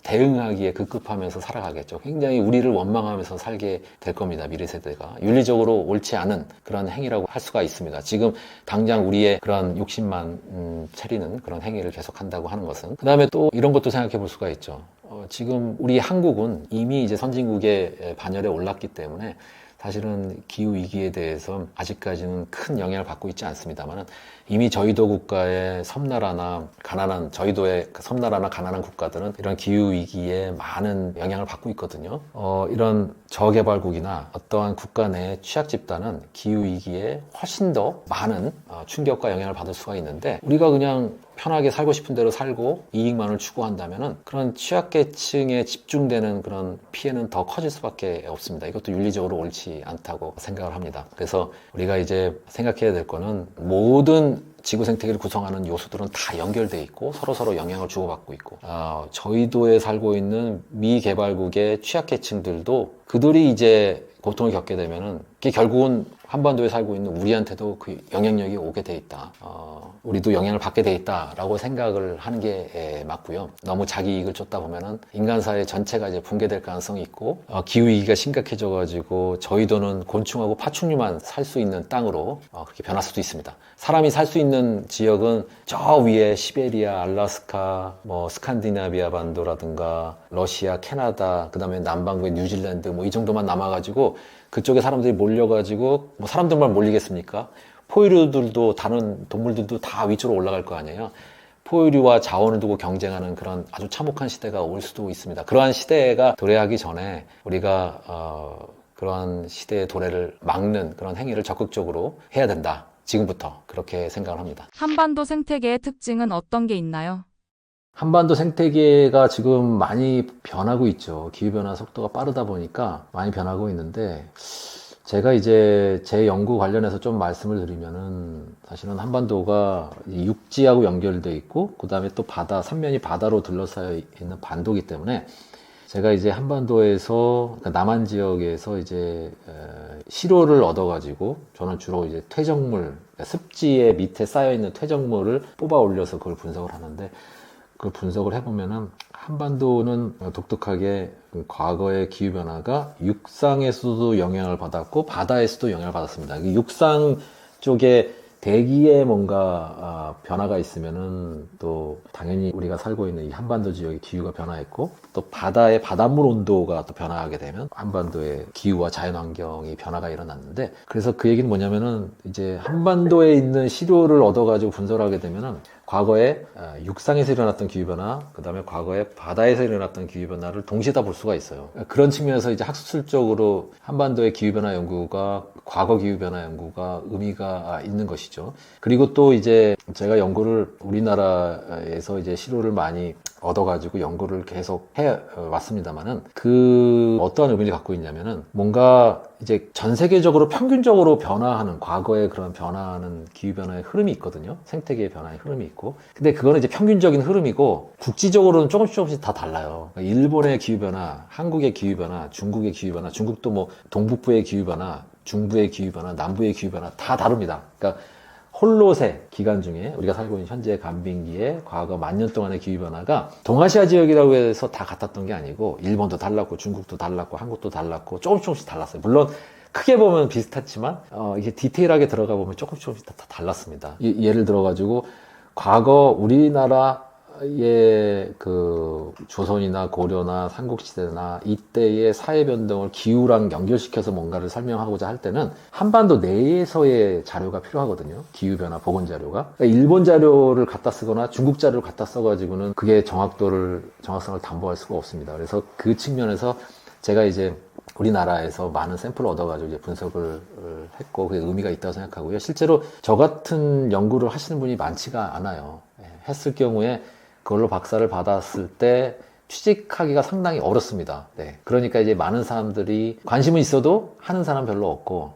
대응하기에 급급하면서 살아가겠죠. 굉장히 우리를 원망하면서 살게 될 겁니다. 미래 세대가 윤리적으로 옳지 않은 그런 행위라고 할 수가 있습니다. 지금 당장 우리의 그런 욕심만 차리는 그런 행위를 계속한다고 하는 것은. 그 다음에 또 이런 것도 생각해 볼 수가 있죠. 지금 우리 한국은 이미 이제 선진국의 반열에 올랐기 때문에 사실은 기후 위기에 대해서 아직까지는 큰 영향을 받고 있지 않습니다만, 이미 저희도 국가의 섬나라나 가난한, 저희도의 섬나라나 가난한 국가들은 이런 기후 위기에 많은 영향을 받고 있거든요. 이런 저개발국이나 어떠한 국가 내 취약 집단은 기후 위기에 훨씬 더 많은 충격과 영향을 받을 수가 있는데, 우리가 그냥 편하게 살고 싶은 대로 살고 이익만을 추구한다면은 그런 취약계층에 집중되는 그런 피해는 더 커질 수밖에 없습니다. 이것도 윤리적으로 옳지 않다고 생각을 합니다. 그래서 우리가 이제 생각해야 될 거는, 모든 지구 생태계를 구성하는 요소들은 다 연결돼 있고 서로 영향을 주고받고 있고, 저희도에 살고 있는 미개발국의 취약계층들도 그들이 이제 고통을 겪게 되면은 그게 결국은 한반도에 살고 있는 우리한테도 그 영향력이 오게 돼 있다. 우리도 영향을 받게 돼 있다라고 생각을 하는 게 맞고요. 너무 자기 이익을 쫓다 보면은 인간사회 전체가 이제 붕괴될 가능성이 있고, 기후위기가 심각해져가지고 저희도는 곤충하고 파충류만 살 수 있는 땅으로 그렇게 변할 수도 있습니다. 사람이 살 수 있는 지역은 저 위에 시베리아, 알라스카, 뭐 스칸디나비아 반도라든가 러시아, 캐나다, 그 다음에 남반구의 뉴질랜드 뭐 이 정도만 남아가지고, 그쪽에 사람들이 몰려가지고, 뭐 사람들만 몰리겠습니까? 포유류들도 다른 동물들도 다 위쪽으로 올라갈 거 아니에요. 포유류와 자원을 두고 경쟁하는 그런 아주 참혹한 시대가 올 수도 있습니다. 그러한 시대가 도래하기 전에 우리가 그러한 시대의 도래를 막는 그런 행위를 적극적으로 해야 된다. 지금부터 그렇게 생각을 합니다. 한반도 생태계의 특징은 어떤 게 있나요? 한반도 생태계가 지금 많이 변하고 있죠. 기후변화 속도가 빠르다 보니까 많이 변하고 있는데, 제가 이제 제 연구 관련해서 좀 말씀을 드리면은, 사실은 한반도가 육지하고 연결되어 있고, 그 다음에 또 바다, 삼면이 바다로 둘러싸여 있는 반도이기 때문에, 제가 이제 한반도에서, 그러니까 남한 지역에서 이제 시료를 얻어가지고, 저는 주로 이제 퇴적물, 습지의 밑에 쌓여있는 퇴적물을 뽑아 올려서 그걸 분석을 하는데, 그 분석을 해보면은 한반도는 독특하게 과거의 기후변화가 육상에서도 영향을 받았고 바다에서도 영향을 받았습니다. 육상 쪽에 대기에 뭔가 변화가 있으면은 또 당연히 우리가 살고 있는 이 한반도 지역의 기후가 변화했고, 또 바다의 바닷물 온도가 또 변화하게 되면 한반도의 기후와 자연환경이 변화가 일어났는데, 그래서 그 얘기는 뭐냐면은 이제 한반도에 있는 시료를 얻어가지고 분석을 하게 되면은 과거에 육상에서 일어났던 기후변화, 그 다음에 과거에 바다에서 일어났던 기후변화를 동시에 다 볼 수가 있어요. 그런 측면에서 이제 학술적으로 한반도의 기후변화 연구가 과거 기후변화 연구가 의미가 있는 것이죠. 그리고 또 이제 제가 연구를 우리나라에서 이제 시료를 많이 얻어가지고 연구를 계속 해 왔습니다만은 그 어떠한 의미를 갖고 있냐면은 뭔가 이제 전 세계적으로 평균적으로 변화하는 과거의 그런 변화하는 기후변화의 흐름이 있거든요. 생태계의 변화의 흐름이 있고. 근데 그거는 이제 평균적인 흐름이고 국지적으로는 조금씩 다 달라요. 그러니까 일본의 기후변화, 한국의 기후변화, 중국의 기후변화, 중국도 뭐 동북부의 기후변화, 중부의 기후변화, 남부의 기후변화 다 다릅니다. 그러니까 홀로세 기간 중에 우리가 살고 있는 현재 간빙기의 과거 10,000년 동안의 기후변화가 동아시아 지역이라고 해서 다 같았던 게 아니고 일본도 달랐고 중국도 달랐고 한국도 달랐고 조금씩 달랐어요. 물론 크게 보면 비슷했지만 이게 디테일하게 들어가 보면 조금씩 다 달랐습니다. 예를 들어가지고 과거 우리나라의 그 조선이나 고려나 삼국시대나 이때의 사회 변동을 기후랑 연결시켜서 뭔가를 설명하고자 할 때는 한반도 내에서의 자료가 필요하거든요. 기후변화 보건 자료가. 그러니까 일본 자료를 갖다 쓰거나 중국 자료를 갖다 써가지고는 그게 정확성을 담보할 수가 없습니다. 그래서 그 측면에서 제가 이제 우리나라에서 많은 샘플을 얻어가지고 이제 분석을 했고 그게 의미가 있다고 생각하고요. 실제로 저 같은 연구를 하시는 분이 많지가 않아요. 했을 경우에 그걸로 박사를 받았을 때 취직하기가 상당히 어렵습니다. 네. 그러니까 이제 많은 사람들이 관심은 있어도 하는 사람 별로 없고,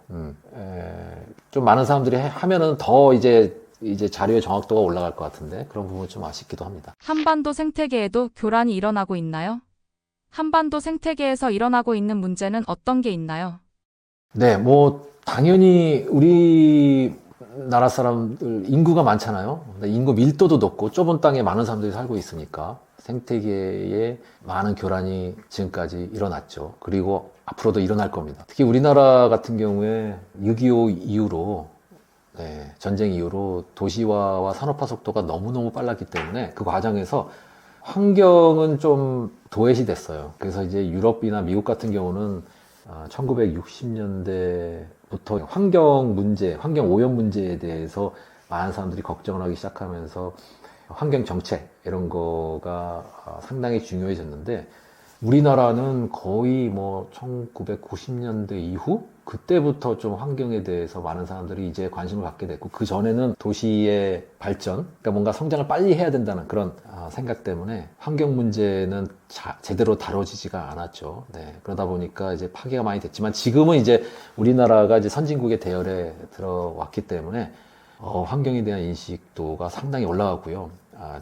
좀 많은 사람들이 하면은 더 이제 자료의 정확도가 올라갈 것 같은데 그런 부분이 좀 아쉽기도 합니다. 한반도 생태계에도 교란이 일어나고 있나요? 한반도 생태계에서 일어나고 있는 문제는 어떤 게 있나요? 네, 뭐 당연히 우리나라 사람들 인구가 많잖아요. 인구 밀도도 높고 좁은 땅에 많은 사람들이 살고 있으니까 생태계에 많은 교란이 지금까지 일어났죠. 그리고 앞으로도 일어날 겁니다. 특히 우리나라 같은 경우에 6.25 이후로 전쟁 이후로 도시화와 산업화 속도가 너무너무 빨랐기 때문에 그 과정에서 환경은 좀 도외시 됐어요. 그래서 이제 유럽이나 미국 같은 경우는 1960년대부터 환경 문제, 환경 오염 문제에 대해서 많은 사람들이 걱정을 하기 시작하면서 환경 정책 이런 거가 상당히 중요해졌는데 우리나라는 거의 뭐 1990년대 이후 그때부터 좀 환경에 대해서 많은 사람들이 이제 관심을 갖게 됐고 그 전에는 도시의 발전, 그러니까 뭔가 성장을 빨리 해야 된다는 그런 생각 때문에 환경 문제는 제대로 다뤄지지가 않았죠. 네, 그러다 보니까 이제 파괴가 많이 됐지만 지금은 이제 우리나라가 이제 선진국의 대열에 들어왔기 때문에 환경에 대한 인식도가 상당히 올라갔고요.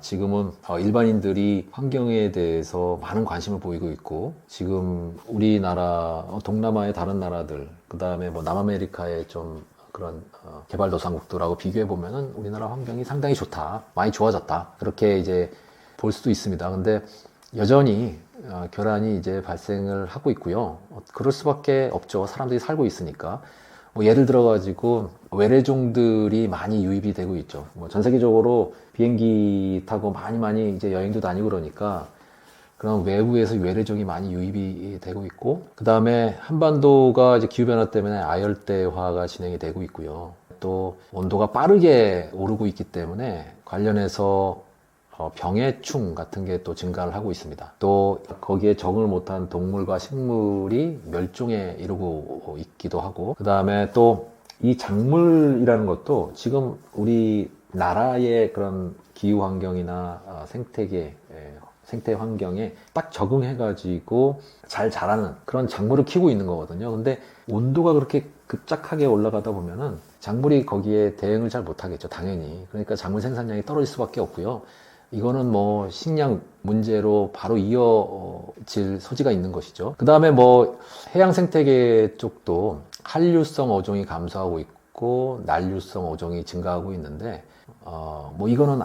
지금은 일반인들이 환경에 대해서 많은 관심을 보이고 있고 지금 우리나라, 동남아의 다른 나라들, 그 다음에 뭐 남아메리카의 좀 그런 개발도상국들하고 비교해 보면은 우리나라 환경이 상당히 좋다, 많이 좋아졌다 그렇게 이제 볼 수도 있습니다. 근데 여전히 교란이 이제 발생을 하고 있고요. 그럴 수밖에 없죠. 사람들이 살고 있으니까. 뭐 예를 들어가지고 외래종들이 많이 유입이 되고 있죠. 뭐 전 세계적으로 비행기 타고 많이 이제 여행도 다니고 그러니까 그런 외부에서 외래종이 많이 유입이 되고 있고 그 다음에 한반도가 이제 기후변화 때문에 아열대화가 진행이 되고 있고요. 또 온도가 빠르게 오르고 있기 때문에 관련해서 병해충 같은 게 또 증가를 하고 있습니다. 또 거기에 적응을 못한 동물과 식물이 멸종에 이르고 있기도 하고 그 다음에 또 이 작물이라는 것도 지금 우리 나라의 그런 기후 환경이나 생태 환경에 딱 적응해가지고 잘 자라는 그런 작물을 키우고 있는 거거든요. 근데 온도가 그렇게 급작하게 올라가다 보면은 작물이 거기에 대응을 잘 못하겠죠, 당연히. 그러니까 작물 생산량이 떨어질 수밖에 없고요. 이거는 뭐 식량 문제로 바로 이어질 소지가 있는 것이죠. 그 다음에 뭐 해양 생태계 쪽도 한류성 어종이 감소하고 있고 난류성 어종이 증가하고 있는데 뭐 이거는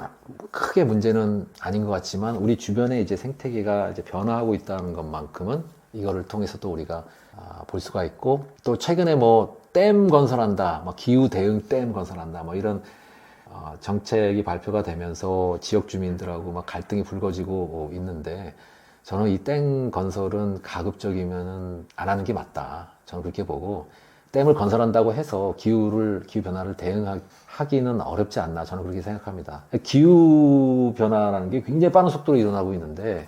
크게 문제는 아닌 것 같지만 우리 주변에 이제 생태계가 이제 변화하고 있다는 것만큼은 이거를 통해서 또 우리가 볼 수가 있고 또 최근에 뭐 댐 건설한다, 뭐 기후 대응 댐 건설한다, 뭐 이런 정책이 발표가 되면서 지역 주민들하고 막 갈등이 불거지고 있는데 저는 이 댐 건설은 가급적이면은 안 하는 게 맞다. 저는 그렇게 보고 댐을 건설한다고 해서 기후 변화를 대응하기는 어렵지 않나 저는 그렇게 생각합니다. 기후 변화라는 게 굉장히 빠른 속도로 일어나고 있는데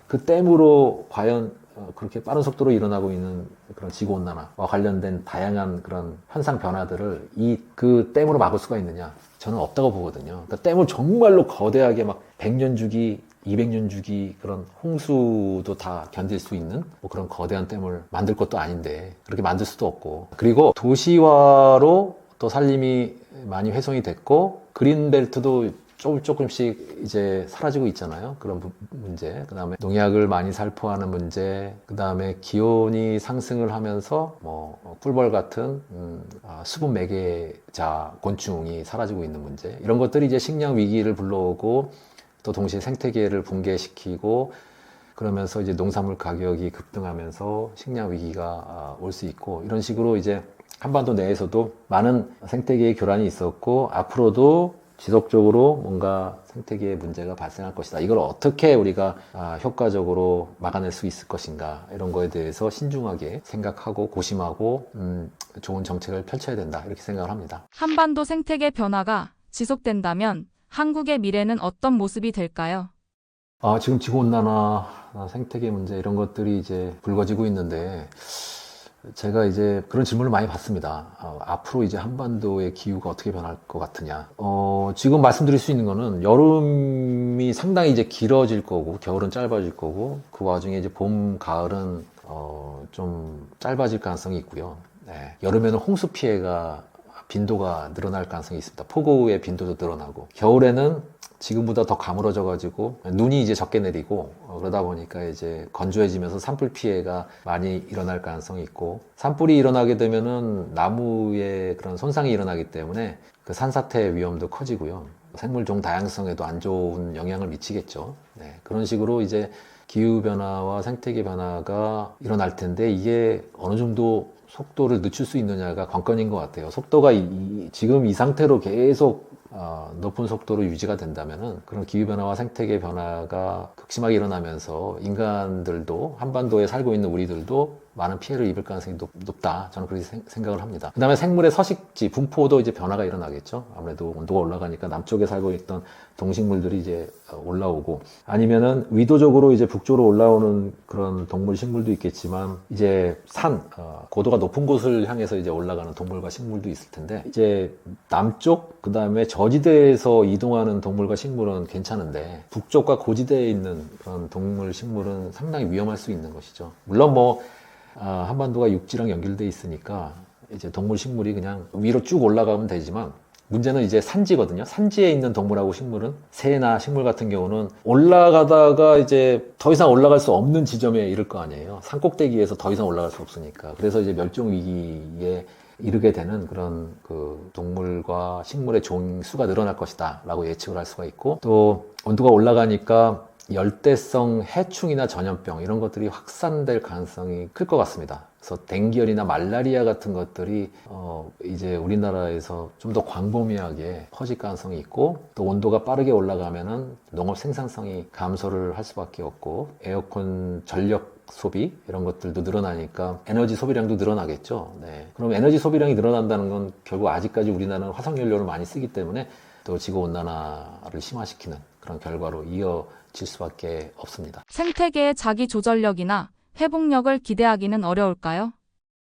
그 댐으로 과연 그렇게 빠른 속도로 일어나고 있는 그런 지구온난화와 관련된 다양한 그런 현상 변화들을 그 댐으로 막을 수가 있느냐? 저는 없다고 보거든요. 그러니까 댐을 정말로 거대하게 막 100년 주기, 200년 주기 그런 홍수도 다 견딜 수 있는 뭐 그런 거대한 댐을 만들 것도 아닌데 그렇게 만들 수도 없고, 그리고 도시화로 또 산림이 많이 훼손이 됐고 그린벨트도 조금씩 이제 사라지고 있잖아요. 그런 문제, 그 다음에 농약을 많이 살포하는 문제, 그 다음에 기온이 상승을 하면서 뭐 꿀벌 같은 수분 매개자 곤충이 사라지고 있는 문제, 이런 것들이 이제 식량 위기를 불러오고 또 동시에 생태계를 붕괴시키고 그러면서 이제 농산물 가격이 급등하면서 식량 위기가 올 수 있고, 이런 식으로 이제 한반도 내에서도 많은 생태계의 교란이 있었고 앞으로도 지속적으로 뭔가 생태계에 문제가 발생할 것이다. 이걸 어떻게 우리가 효과적으로 막아낼 수 있을 것인가, 이런 거에 대해서 신중하게 생각하고 고심하고 좋은 정책을 펼쳐야 된다, 이렇게 생각을 합니다. 한반도 생태계 변화가 지속된다면 한국의 미래는 어떤 모습이 될까요? 지금 지구온난화, 생태계 문제 이런 것들이 이제 불거지고 있는데 제가 이제 그런 질문을 많이 받습니다. 앞으로 이제 한반도의 기후가 어떻게 변할 것 같으냐. 지금 말씀드릴 수 있는 거는 여름이 상당히 이제 길어질 거고 겨울은 짧아질 거고 그 와중에 이제 봄, 가을은 좀 짧아질 가능성이 있고요. 네. 여름에는 홍수 피해가 빈도가 늘어날 가능성이 있습니다. 폭우의 빈도도 늘어나고, 겨울에는 지금보다 더 가물어져 가지고 눈이 이제 적게 내리고 그러다 보니까 이제 건조해지면서 산불 피해가 많이 일어날 가능성이 있고, 산불이 일어나게 되면은 나무에 그런 손상이 일어나기 때문에 그 산사태 위험도 커지고요. 생물종 다양성에도 안 좋은 영향을 미치겠죠. 네, 그런 식으로 이제 기후변화와 생태계 변화가 일어날 텐데 이게 어느 정도 속도를 늦출 수 있느냐가 관건인 것 같아요. 속도가 지금 이 상태로 계속 높은 속도로 유지가 된다면은 그런 기후변화와 생태계 변화가 극심하게 일어나면서 인간들도, 한반도에 살고 있는 우리들도 많은 피해를 입을 가능성이 높다. 저는 그렇게 생각을 합니다. 그 다음에 생물의 서식지, 분포도 이제 변화가 일어나겠죠. 아무래도 온도가 올라가니까 남쪽에 살고 있던 동식물들이 이제 올라오고, 아니면은 의도적으로 이제 북쪽으로 올라오는 그런 동물, 식물도 있겠지만, 이제 고도가 높은 곳을 향해서 이제 올라가는 동물과 식물도 있을 텐데, 이제 남쪽, 그 다음에 저지대에서 이동하는 동물과 식물은 괜찮은데, 북쪽과 고지대에 있는 그런 동물, 식물은 상당히 위험할 수 있는 것이죠. 물론 한반도가 육지랑 연결돼 있으니까 이제 동물, 식물이 그냥 위로 쭉 올라가면 되지만, 문제는 이제 산지거든요. 산지에 있는 동물하고 식물은, 새나 식물 같은 경우는 올라가다가 이제 더 이상 올라갈 수 없는 지점에 이를 거 아니에요. 산꼭대기에서 더 이상 올라갈 수 없으니까. 그래서 이제 멸종 위기에 이르게 되는 그런 그 동물과 식물의 종수가 늘어날 것이다 라고 예측을 할 수가 있고, 또 온도가 올라가니까 열대성 해충이나 전염병 이런 것들이 확산될 가능성이 클 것 같습니다. 그래서 댕기열이나 말라리아 같은 것들이 이제 우리나라에서 좀 더 광범위하게 퍼질 가능성이 있고, 또 온도가 빠르게 올라가면은 농업 생산성이 감소를 할 수밖에 없고, 에어컨 전력 소비 이런 것들도 늘어나니까 에너지 소비량도 늘어나겠죠. 네. 그럼 에너지 소비량이 늘어난다는 건 결국 아직까지 우리나라는 화석연료를 많이 쓰기 때문에 또 지구 온난화를 심화시키는 그런 결과로 이어질 수밖에 없습니다. 생태계의 자기 조절력이나 회복력을 기대하기는 어려울까요?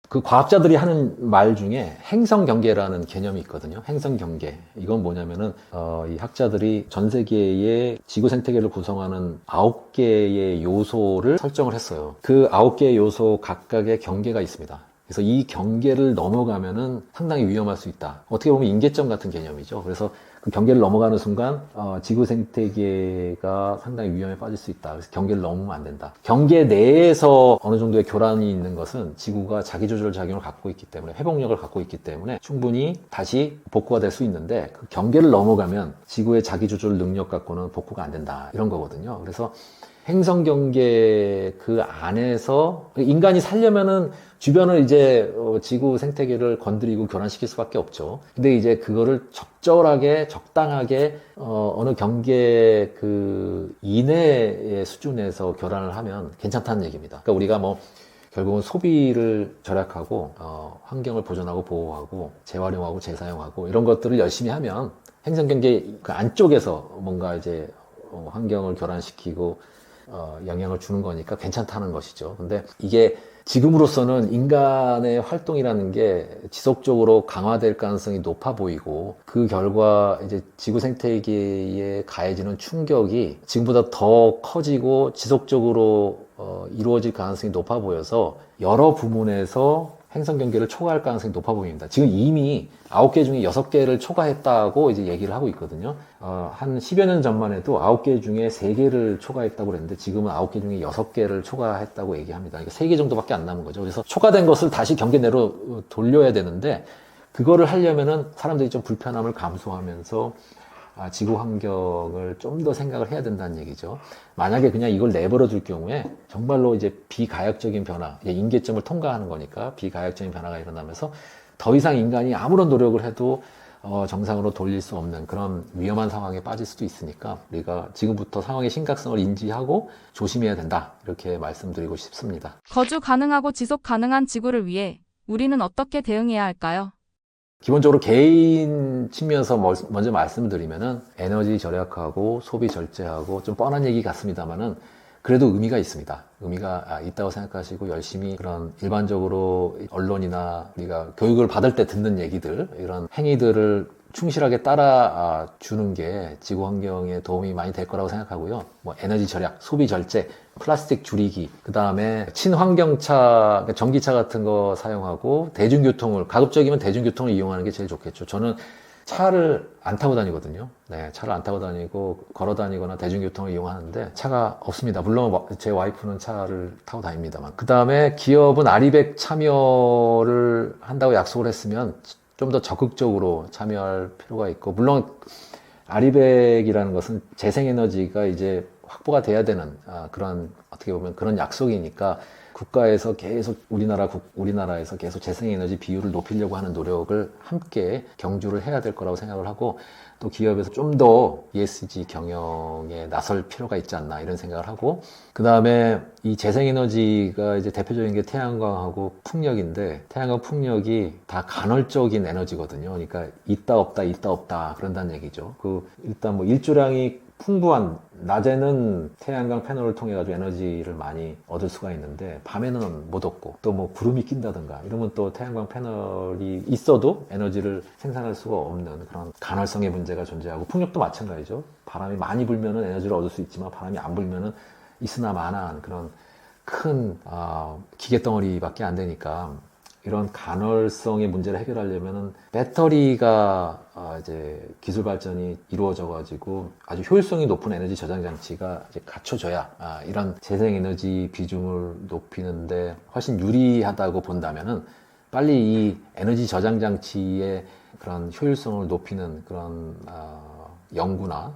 그 과학자들이 하는 말 중에 행성경계라는 개념이 있거든요. 행성경계. 이건 뭐냐면은 이 학자들이 전 세계의 지구 생태계를 구성하는 9개의 요소를 설정을 했어요. 그 9개의 요소 각각의 경계가 있습니다. 그래서 이 경계를 넘어가면은 상당히 위험할 수 있다. 어떻게 보면 임계점 같은 개념이죠. 그래서 그 경계를 넘어가는 순간 지구 생태계가 상당히 위험에 빠질 수 있다. 그래서 경계를 넘으면 안 된다. 경계 내에서 어느 정도의 교란이 있는 것은 지구가 자기조절 작용을 갖고 있기 때문에, 회복력을 갖고 있기 때문에 충분히 다시 복구가 될 수 있는데, 그 경계를 넘어가면 지구의 자기조절 능력 갖고는 복구가 안 된다, 이런 거거든요. 그래서 행성경계 그 안에서 인간이 살려면은 주변을 이제 지구 생태계를 건드리고 교란시킬 수밖에 없죠. 근데 이제 그거를 적절하게, 적당하게 어느 경계 그 이내의 수준에서 교란을 하면 괜찮다는 얘기입니다. 그러니까 우리가 결국은 소비를 절약하고 환경을 보존하고 보호하고 재활용하고 재사용하고 이런 것들을 열심히 하면 행성경계 그 안쪽에서 뭔가 이제 환경을 교란시키고 영향을 주는 거니까 괜찮다는 것이죠. 근데 이게 지금으로서는 인간의 활동이라는 게 지속적으로 강화될 가능성이 높아 보이고 그 결과 이제 지구 생태계에 가해지는 충격이 지금보다 더 커지고 지속적으로 이루어질 가능성이 높아 보여서 여러 부문에서 행성 경계를 초과할 가능성이 높아 보입니다. 지금 이미 9개 중에 6개를 초과했다고 이제 얘기를 하고 있거든요. 한 10여 년 전만 해도 9개 중에 3개를 초과했다고 그랬는데 지금은 9개 중에 6개를 초과했다고 얘기합니다. 그러니까 3개 정도밖에 안 남은 거죠. 그래서 초과된 것을 다시 경계 내로 돌려야 되는데 그거를 하려면은 사람들이 좀 불편함을 감수하면서 지구 환경을 좀 더 생각을 해야 된다는 얘기죠. 만약에 그냥 이걸 내버려 둘 경우에 정말로 이제 비가역적인 변화, 임계점을 통과하는 거니까 비가역적인 변화가 일어나면서 더 이상 인간이 아무런 노력을 해도 정상으로 돌릴 수 없는 그런 위험한 상황에 빠질 수도 있으니까 우리가 지금부터 상황의 심각성을 인지하고 조심해야 된다. 이렇게 말씀드리고 싶습니다. 거주 가능하고 지속 가능한 지구를 위해 우리는 어떻게 대응해야 할까요? 기본적으로 개인 측면에서 먼저 말씀을 드리면은 에너지 절약하고 소비 절제하고 좀 뻔한 얘기 같습니다만은 그래도 의미가 있습니다. 의미가 있다고 생각하시고 열심히 그런 일반적으로 언론이나 우리가 교육을 받을 때 듣는 얘기들 이런 행위들을 충실하게 따라 주는 게 지구 환경에 도움이 많이 될 거라고 생각하고요. 뭐 에너지 절약, 소비 절제, 플라스틱 줄이기, 그 다음에 친환경차, 전기차 같은 거 사용하고 대중교통을 가급적이면 대중교통을 이용하는 게 제일 좋겠죠. 저는 차를 안 타고 다니거든요. 네, 차를 안 타고 다니고 걸어 다니거나 대중교통을 이용하는데 차가 없습니다. 물론 제 와이프는 차를 타고 다닙니다만. 그 다음에 기업은 아리백 참여를 한다고 약속을 했으면 좀 더 적극적으로 참여할 필요가 있고, 물론 아리백이라는 것은 재생에너지가 이제 확보가 돼야 되는 그런 어떻게 보면 그런 약속이니까 국가에서 계속 우리나라에서 계속 재생에너지 비율을 높이려고 하는 노력을 함께 경주를 해야 될 거라고 생각을 하고, 또 기업에서 좀 더 ESG 경영에 나설 필요가 있지 않나 이런 생각을 하고, 그 다음에 이 재생에너지가 이제 대표적인 게 태양광하고 풍력인데, 태양광 풍력이 다 간헐적인 에너지거든요. 그러니까 있다 없다 그런다는 얘기죠. 일단 뭐 일조량이 풍부한, 낮에는 태양광 패널을 통해 가지고 에너지를 많이 얻을 수가 있는데 밤에는 못 얻고, 또 뭐 구름이 낀다든가 이러면 또 태양광 패널이 있어도 에너지를 생산할 수가 없는 그런 간헐성의 문제가 존재하고, 풍력도 마찬가지죠. 바람이 많이 불면은 에너지를 얻을 수 있지만 바람이 안 불면은 있으나 마나한 그런 큰 기계덩어리밖에 안 되니까, 이런 간헐성의 문제를 해결하려면은 배터리가 이제 기술 발전이 이루어져 가지고 아주 효율성이 높은 에너지 저장 장치가 이제 갖춰져야 이런 재생 에너지 비중을 높이는데 훨씬 유리하다고 본다면은 빨리 이 에너지 저장 장치의 그런 효율성을 높이는 그런 연구나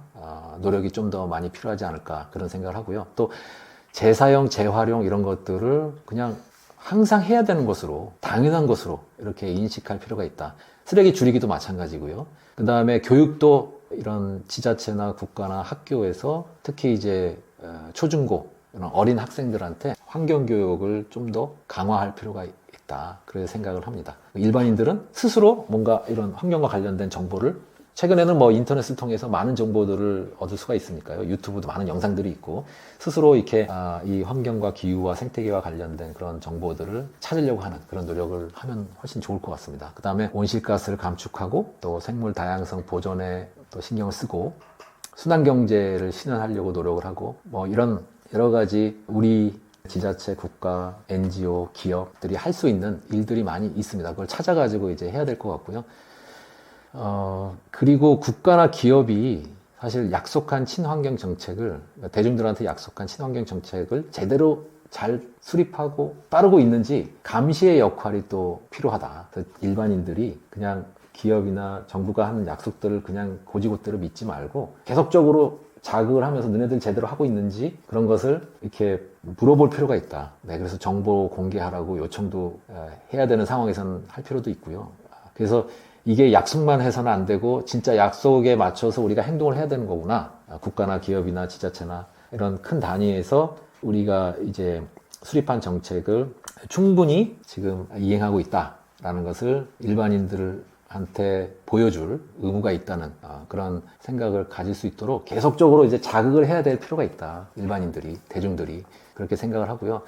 노력이 좀 더 많이 필요하지 않을까 그런 생각을 하고요. 또 재사용, 재활용 이런 것들을 그냥 항상 해야 되는 것으로, 당연한 것으로 이렇게 인식할 필요가 있다. 쓰레기 줄이기도 마찬가지고요. 그 다음에 교육도 이런 지자체나 국가나 학교에서 특히 이제 초중고 이런 어린 학생들한테 환경교육을 좀 더 강화할 필요가 있다. 그렇게 생각을 합니다. 일반인들은 스스로 뭔가 이런 환경과 관련된 정보를, 최근에는 뭐 인터넷을 통해서 많은 정보들을 얻을 수가 있으니까요. 유튜브도 많은 영상들이 있고, 스스로 이렇게 이 환경과 기후와 생태계와 관련된 그런 정보들을 찾으려고 하는 그런 노력을 하면 훨씬 좋을 것 같습니다. 그 다음에 온실가스를 감축하고 또 생물 다양성 보존에 또 신경을 쓰고 순환경제를 실현하려고 노력을 하고, 뭐 이런 여러 가지 우리 지자체, 국가, NGO, 기업들이 할 수 있는 일들이 많이 있습니다. 그걸 찾아가지고 이제 해야 될 것 같고요. 그리고 국가나 기업이 사실 약속한 친환경 정책을, 대중들한테 약속한 친환경 정책을 제대로 잘 수립하고 따르고 있는지 감시의 역할이 또 필요하다. 그래서 일반인들이 그냥 기업이나 정부가 하는 약속들을 그냥 고지고대로 믿지 말고 계속적으로 자극을 하면서 너네들 제대로 하고 있는지 그런 것을 이렇게 물어볼 필요가 있다. 네, 그래서 정보 공개하라고 요청도 해야 되는 상황에서는 할 필요도 있고요. 그래서 이게 약속만 해서는 안 되고 진짜 약속에 맞춰서 우리가 행동을 해야 되는 거구나. 국가나 기업이나 지자체나 이런 큰 단위에서 우리가 이제 수립한 정책을 충분히 지금 이행하고 있다라는 것을 일반인들한테 보여줄 의무가 있다는 그런 생각을 가질 수 있도록 계속적으로 이제 자극을 해야 될 필요가 있다. 일반인들이, 대중들이 그렇게 생각을 하고요.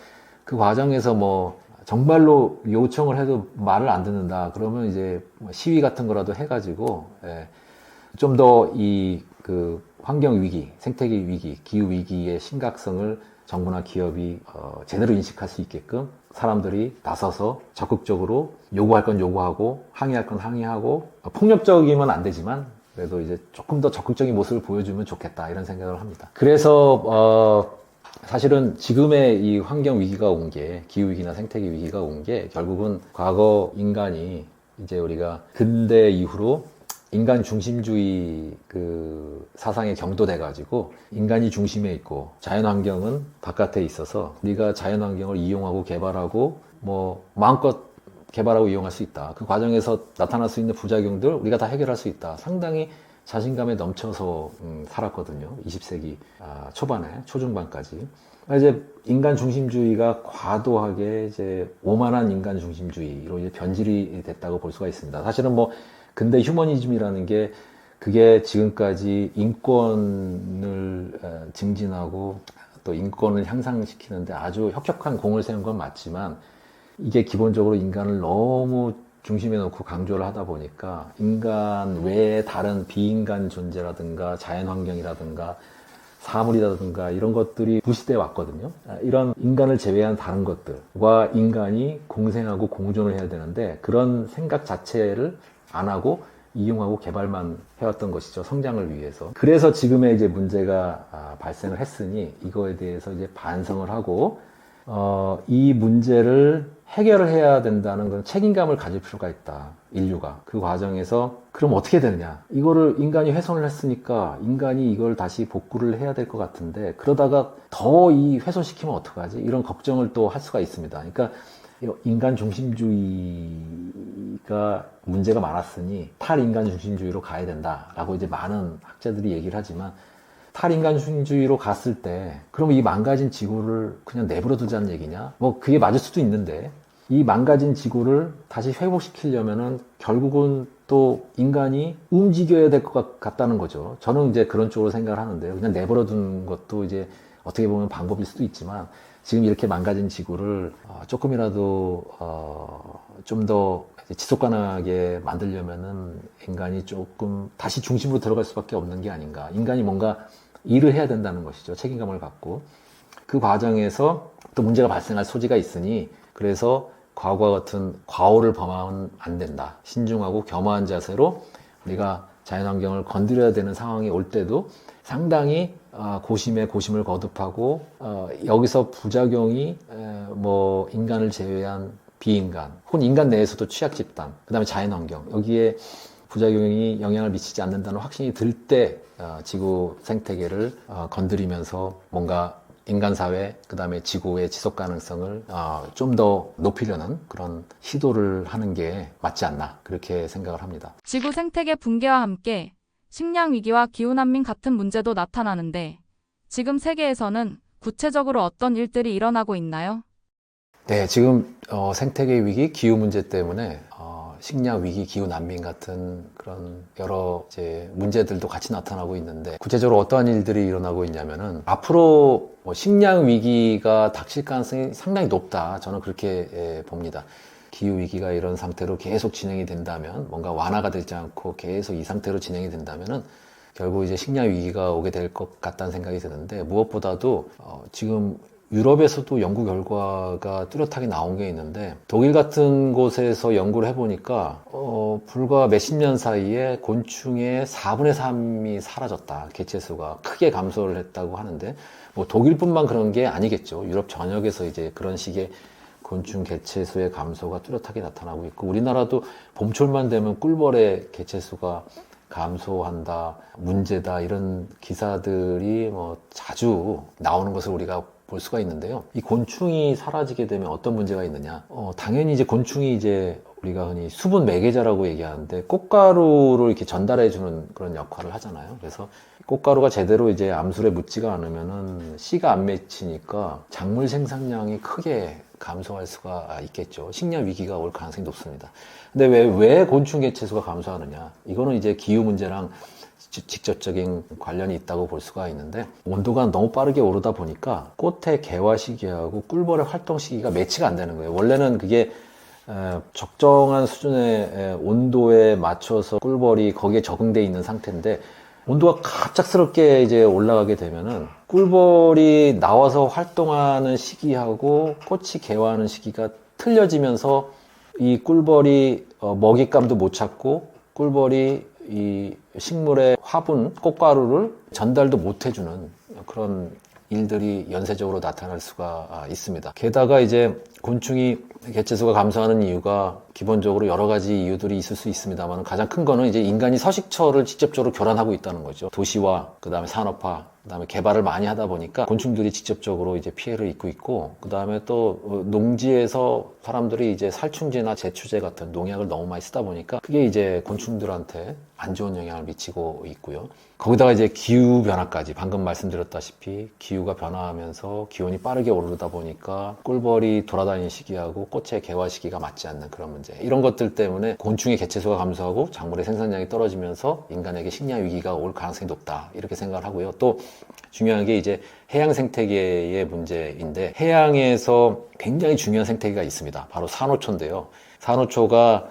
그 과정에서 뭐 정말로 요청을 해도 말을 안 듣는다. 그러면 이제 뭐 시위 같은 거라도 해가지고 좀 더 이 그 환경 위기, 생태계 위기, 기후 위기의 심각성을 정부나 기업이 제대로 인식할 수 있게끔 사람들이 나서서 적극적으로 요구할 건 요구하고 항의할 건 항의하고 폭력적이면 안 되지만 그래도 이제 조금 더 적극적인 모습을 보여주면 좋겠다 이런 생각을 합니다. 그래서 사실은 지금의 이 환경 위기가 온 게 기후 위기나 생태계 위기가 온 게 결국은 과거 인간이 이제 우리가 근대 이후로 인간 중심주의 그 사상에 경도돼 가지고 인간이 중심에 있고 자연환경은 바깥에 있어서 우리가 자연환경을 이용하고 개발하고 뭐 마음껏 개발하고 이용할 수 있다. 그 과정에서 나타날 수 있는 부작용들 우리가 다 해결할 수 있다. 상당히 자신감에 넘쳐서 살았거든요. 20세기 초반에 초중반까지. 이제 인간 중심주의가 과도하게 이제 오만한 인간 중심주의로 이제 변질이 됐다고 볼 수가 있습니다. 사실은 뭐 근대 휴머니즘이라는 게 그게 지금까지 인권을 증진하고 또 인권을 향상시키는데 아주 혁혁한 공을 세운 건 맞지만 이게 기본적으로 인간을 너무 중심에 놓고 강조를 하다 보니까 인간 외에 다른 비인간 존재라든가 자연환경이라든가 사물이라든가 이런 것들이 무시돼 왔거든요. 이런 인간을 제외한 다른 것들과 인간이 공생하고 공존을 해야 되는데 그런 생각 자체를 안 하고 이용하고 개발만 해왔던 것이죠. 성장을 위해서. 그래서 지금의 이제 문제가 발생을 했으니 이거에 대해서 이제 반성을 하고 이 문제를 해결을 해야 된다는 그런 책임감을 가질 필요가 있다. 인류가. 그 과정에서 그럼 어떻게 되느냐. 이거를 인간이 훼손을 했으니까 인간이 이걸 다시 복구를 해야 될 것 같은데 그러다가 더 이 훼손시키면 어떡하지? 이런 걱정을 또 할 수가 있습니다. 그러니까 인간 중심주의가 문제가 많았으니 탈인간 중심주의로 가야 된다라고 이제 많은 학자들이 얘기를 하지만 탈인간 중심주의로 갔을 때 그럼 이 망가진 지구를 그냥 내버려 두자는 얘기냐? 뭐 그게 맞을 수도 있는데 이 망가진 지구를 다시 회복시키려면은 결국은 또 인간이 움직여야 될 것 같다는 거죠. 저는 이제 그런 쪽으로 생각을 하는데요. 그냥 내버려 두는 것도 이제 어떻게 보면 방법일 수도 있지만 지금 이렇게 망가진 지구를 조금이라도 좀 더 지속 가능하게 만들려면은 인간이 조금 다시 중심으로 들어갈 수밖에 없는 게 아닌가. 인간이 뭔가 일을 해야 된다는 것이죠. 책임감을 갖고. 그 과정에서 또 문제가 발생할 소지가 있으니 그래서 과거와 같은 과오를 범하면 안 된다. 신중하고 겸허한 자세로 우리가 자연환경을 건드려야 되는 상황이 올 때도 상당히 고심에 고심을 거듭하고 여기서 부작용이 뭐 인간을 제외한 비인간 혹은 인간 내에서도 취약 집단 그 다음에 자연환경 여기에 부작용이 영향을 미치지 않는다는 확신이 들 때 지구 생태계를 건드리면서 뭔가 인간사회 그 다음에 지구의 지속 가능성을 좀 더 높이려는 그런 시도를 하는 게 맞지 않나 그렇게 생각을 합니다. 지구 생태계 붕괴와 함께 식량 위기와 기후난민 같은 문제도 나타나는데 지금 세계에서는 구체적으로 어떤 일들이 일어나고 있나요? 네, 지금 생태계 위기, 기후 문제 때문에 식량 위기, 기후 난민 같은 그런 여러 이제 문제들도 같이 나타나고 있는데 구체적으로 어떠한 일들이 일어나고 있냐면은 앞으로 식량 위기가 닥칠 가능성이 상당히 높다. 저는 그렇게 봅니다. 기후 위기가 이런 상태로 계속 진행이 된다면 뭔가 완화가 되지 않고 계속 이 상태로 진행이 된다면은 결국 이제 식량 위기가 오게 될 것 같다는 생각이 드는데 무엇보다도 지금 유럽에서도 연구 결과가 뚜렷하게 나온 게 있는데 독일 같은 곳에서 연구를 해보니까 불과 몇십 년 사이에 곤충의 4분의 3이 사라졌다. 개체수가 크게 감소를 했다고 하는데 뭐 독일뿐만 그런 게 아니겠죠. 유럽 전역에서 이제 그런 식의 곤충 개체수의 감소가 뚜렷하게 나타나고 있고 우리나라도 봄철만 되면 꿀벌의 개체수가 감소한다, 문제다 이런 기사들이 뭐 자주 나오는 것을 우리가 볼 수가 있는데요. 이 곤충이 사라지게 되면 어떤 문제가 있느냐? 당연히 이제 곤충이 이제 우리가 흔히 수분 매개자라고 얘기하는데 꽃가루를 이렇게 전달해 주는 그런 역할을 하잖아요. 그래서 꽃가루가 제대로 이제 암술에 묻지가 않으면은 씨가 안 맺히니까 작물 생산량이 크게 감소할 수가 있겠죠. 식량 위기가 올 가능성이 높습니다. 근데 왜 곤충 개체수가 감소하느냐? 이거는 이제 기후 문제랑 직접적인 관련이 있다고 볼 수가 있는데, 온도가 너무 빠르게 오르다 보니까 꽃의 개화 시기하고 꿀벌의 활동 시기가 매치가 안 되는 거예요. 원래는 그게 적정한 수준의 온도에 맞춰서 꿀벌이 거기에 적응돼 있는 상태인데, 온도가 갑작스럽게 이제 올라가게 되면은 꿀벌이 나와서 활동하는 시기하고 꽃이 개화하는 시기가 틀려지면서 이 꿀벌이 먹잇감도 못 찾고 꿀벌이 이 식물의 화분, 꽃가루를 전달도 못 해주는 그런 일들이 연쇄적으로 나타날 수가 있습니다. 게다가 이제 곤충이 개체수가 감소하는 이유가 기본적으로 여러 가지 이유들이 있을 수 있습니다만, 가장 큰 거는 이제 인간이 서식처를 직접적으로 교란하고 있다는 거죠. 도시화, 그 다음에 산업화, 그 다음에 개발을 많이 하다 보니까 곤충들이 직접적으로 이제 피해를 입고 있고, 그 다음에 또 농지에서 사람들이 이제 살충제나 제초제 같은 농약을 너무 많이 쓰다 보니까 그게 이제 곤충들한테 안 좋은 영향을 미치고 있고요. 거기다가 이제 기후 변화까지, 방금 말씀드렸다시피 기후가 변화하면서 기온이 빠르게 오르다 보니까 꿀벌이 돌아다니는 시기하고 꽃의 개화 시기가 맞지 않는 그런 문제, 이런 것들 때문에 곤충의 개체수가 감소하고 작물의 생산량이 떨어지면서 인간에게 식량 위기가 올 가능성이 높다, 이렇게 생각을 하고요. 또 중요한 게 이제 해양 생태계의 문제인데, 해양에서 굉장히 중요한 생태계가 있습니다. 바로 산호초인데요. 산호초가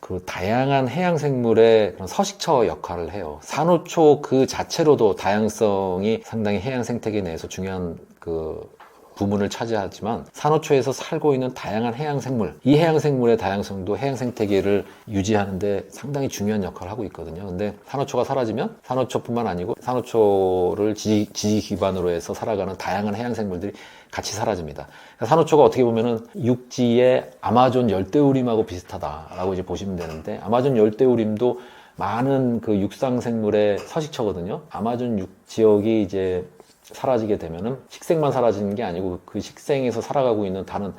그 다양한 해양 생물의 그런 서식처 역할을 해요. 산호초 그 자체로도 다양성이 상당히 해양 생태계 내에서 중요한 그 부문을 차지하지만, 산호초에서 살고 있는 다양한 해양 생물, 이 해양 생물의 다양성도 해양 생태계를 유지하는데 상당히 중요한 역할을 하고 있거든요. 근데 산호초가 사라지면 산호초뿐만 아니고 산호초를 지지 기반으로 해서 살아가는 다양한 해양 생물들이 같이 사라집니다. 그러니까 산호초가 어떻게 보면은 육지의 아마존 열대우림하고 비슷하다라고 이제 보시면 되는데, 아마존 열대우림도 많은 그 육상 생물의 서식처거든요. 아마존 지역이 이제 사라지게 되면은 식생만 사라지는 게 아니고 그 식생에서 살아가고 있는 다른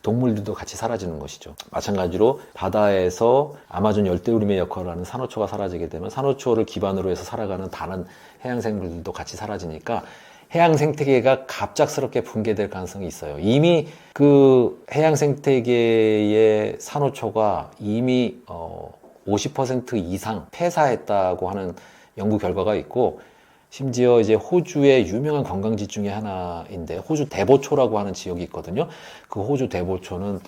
동물들도 같이 사라지는 것이죠. 마찬가지로 바다에서 아마존 열대우림의 역할을 하는 산호초가 사라지게 되면 산호초를 기반으로 해서 살아가는 다른 해양 생물들도 같이 사라지니까 해양 생태계가 갑작스럽게 붕괴될 가능성이 있어요. 이미 그 해양 생태계의 산호초가 이미 50% 이상 폐사했다고 하는 연구 결과가 있고, 심지어 이제 호주의 유명한 관광지 중에 하나인데, 호주 대보초라고 하는 지역이 있거든요. 그 호주 대보초는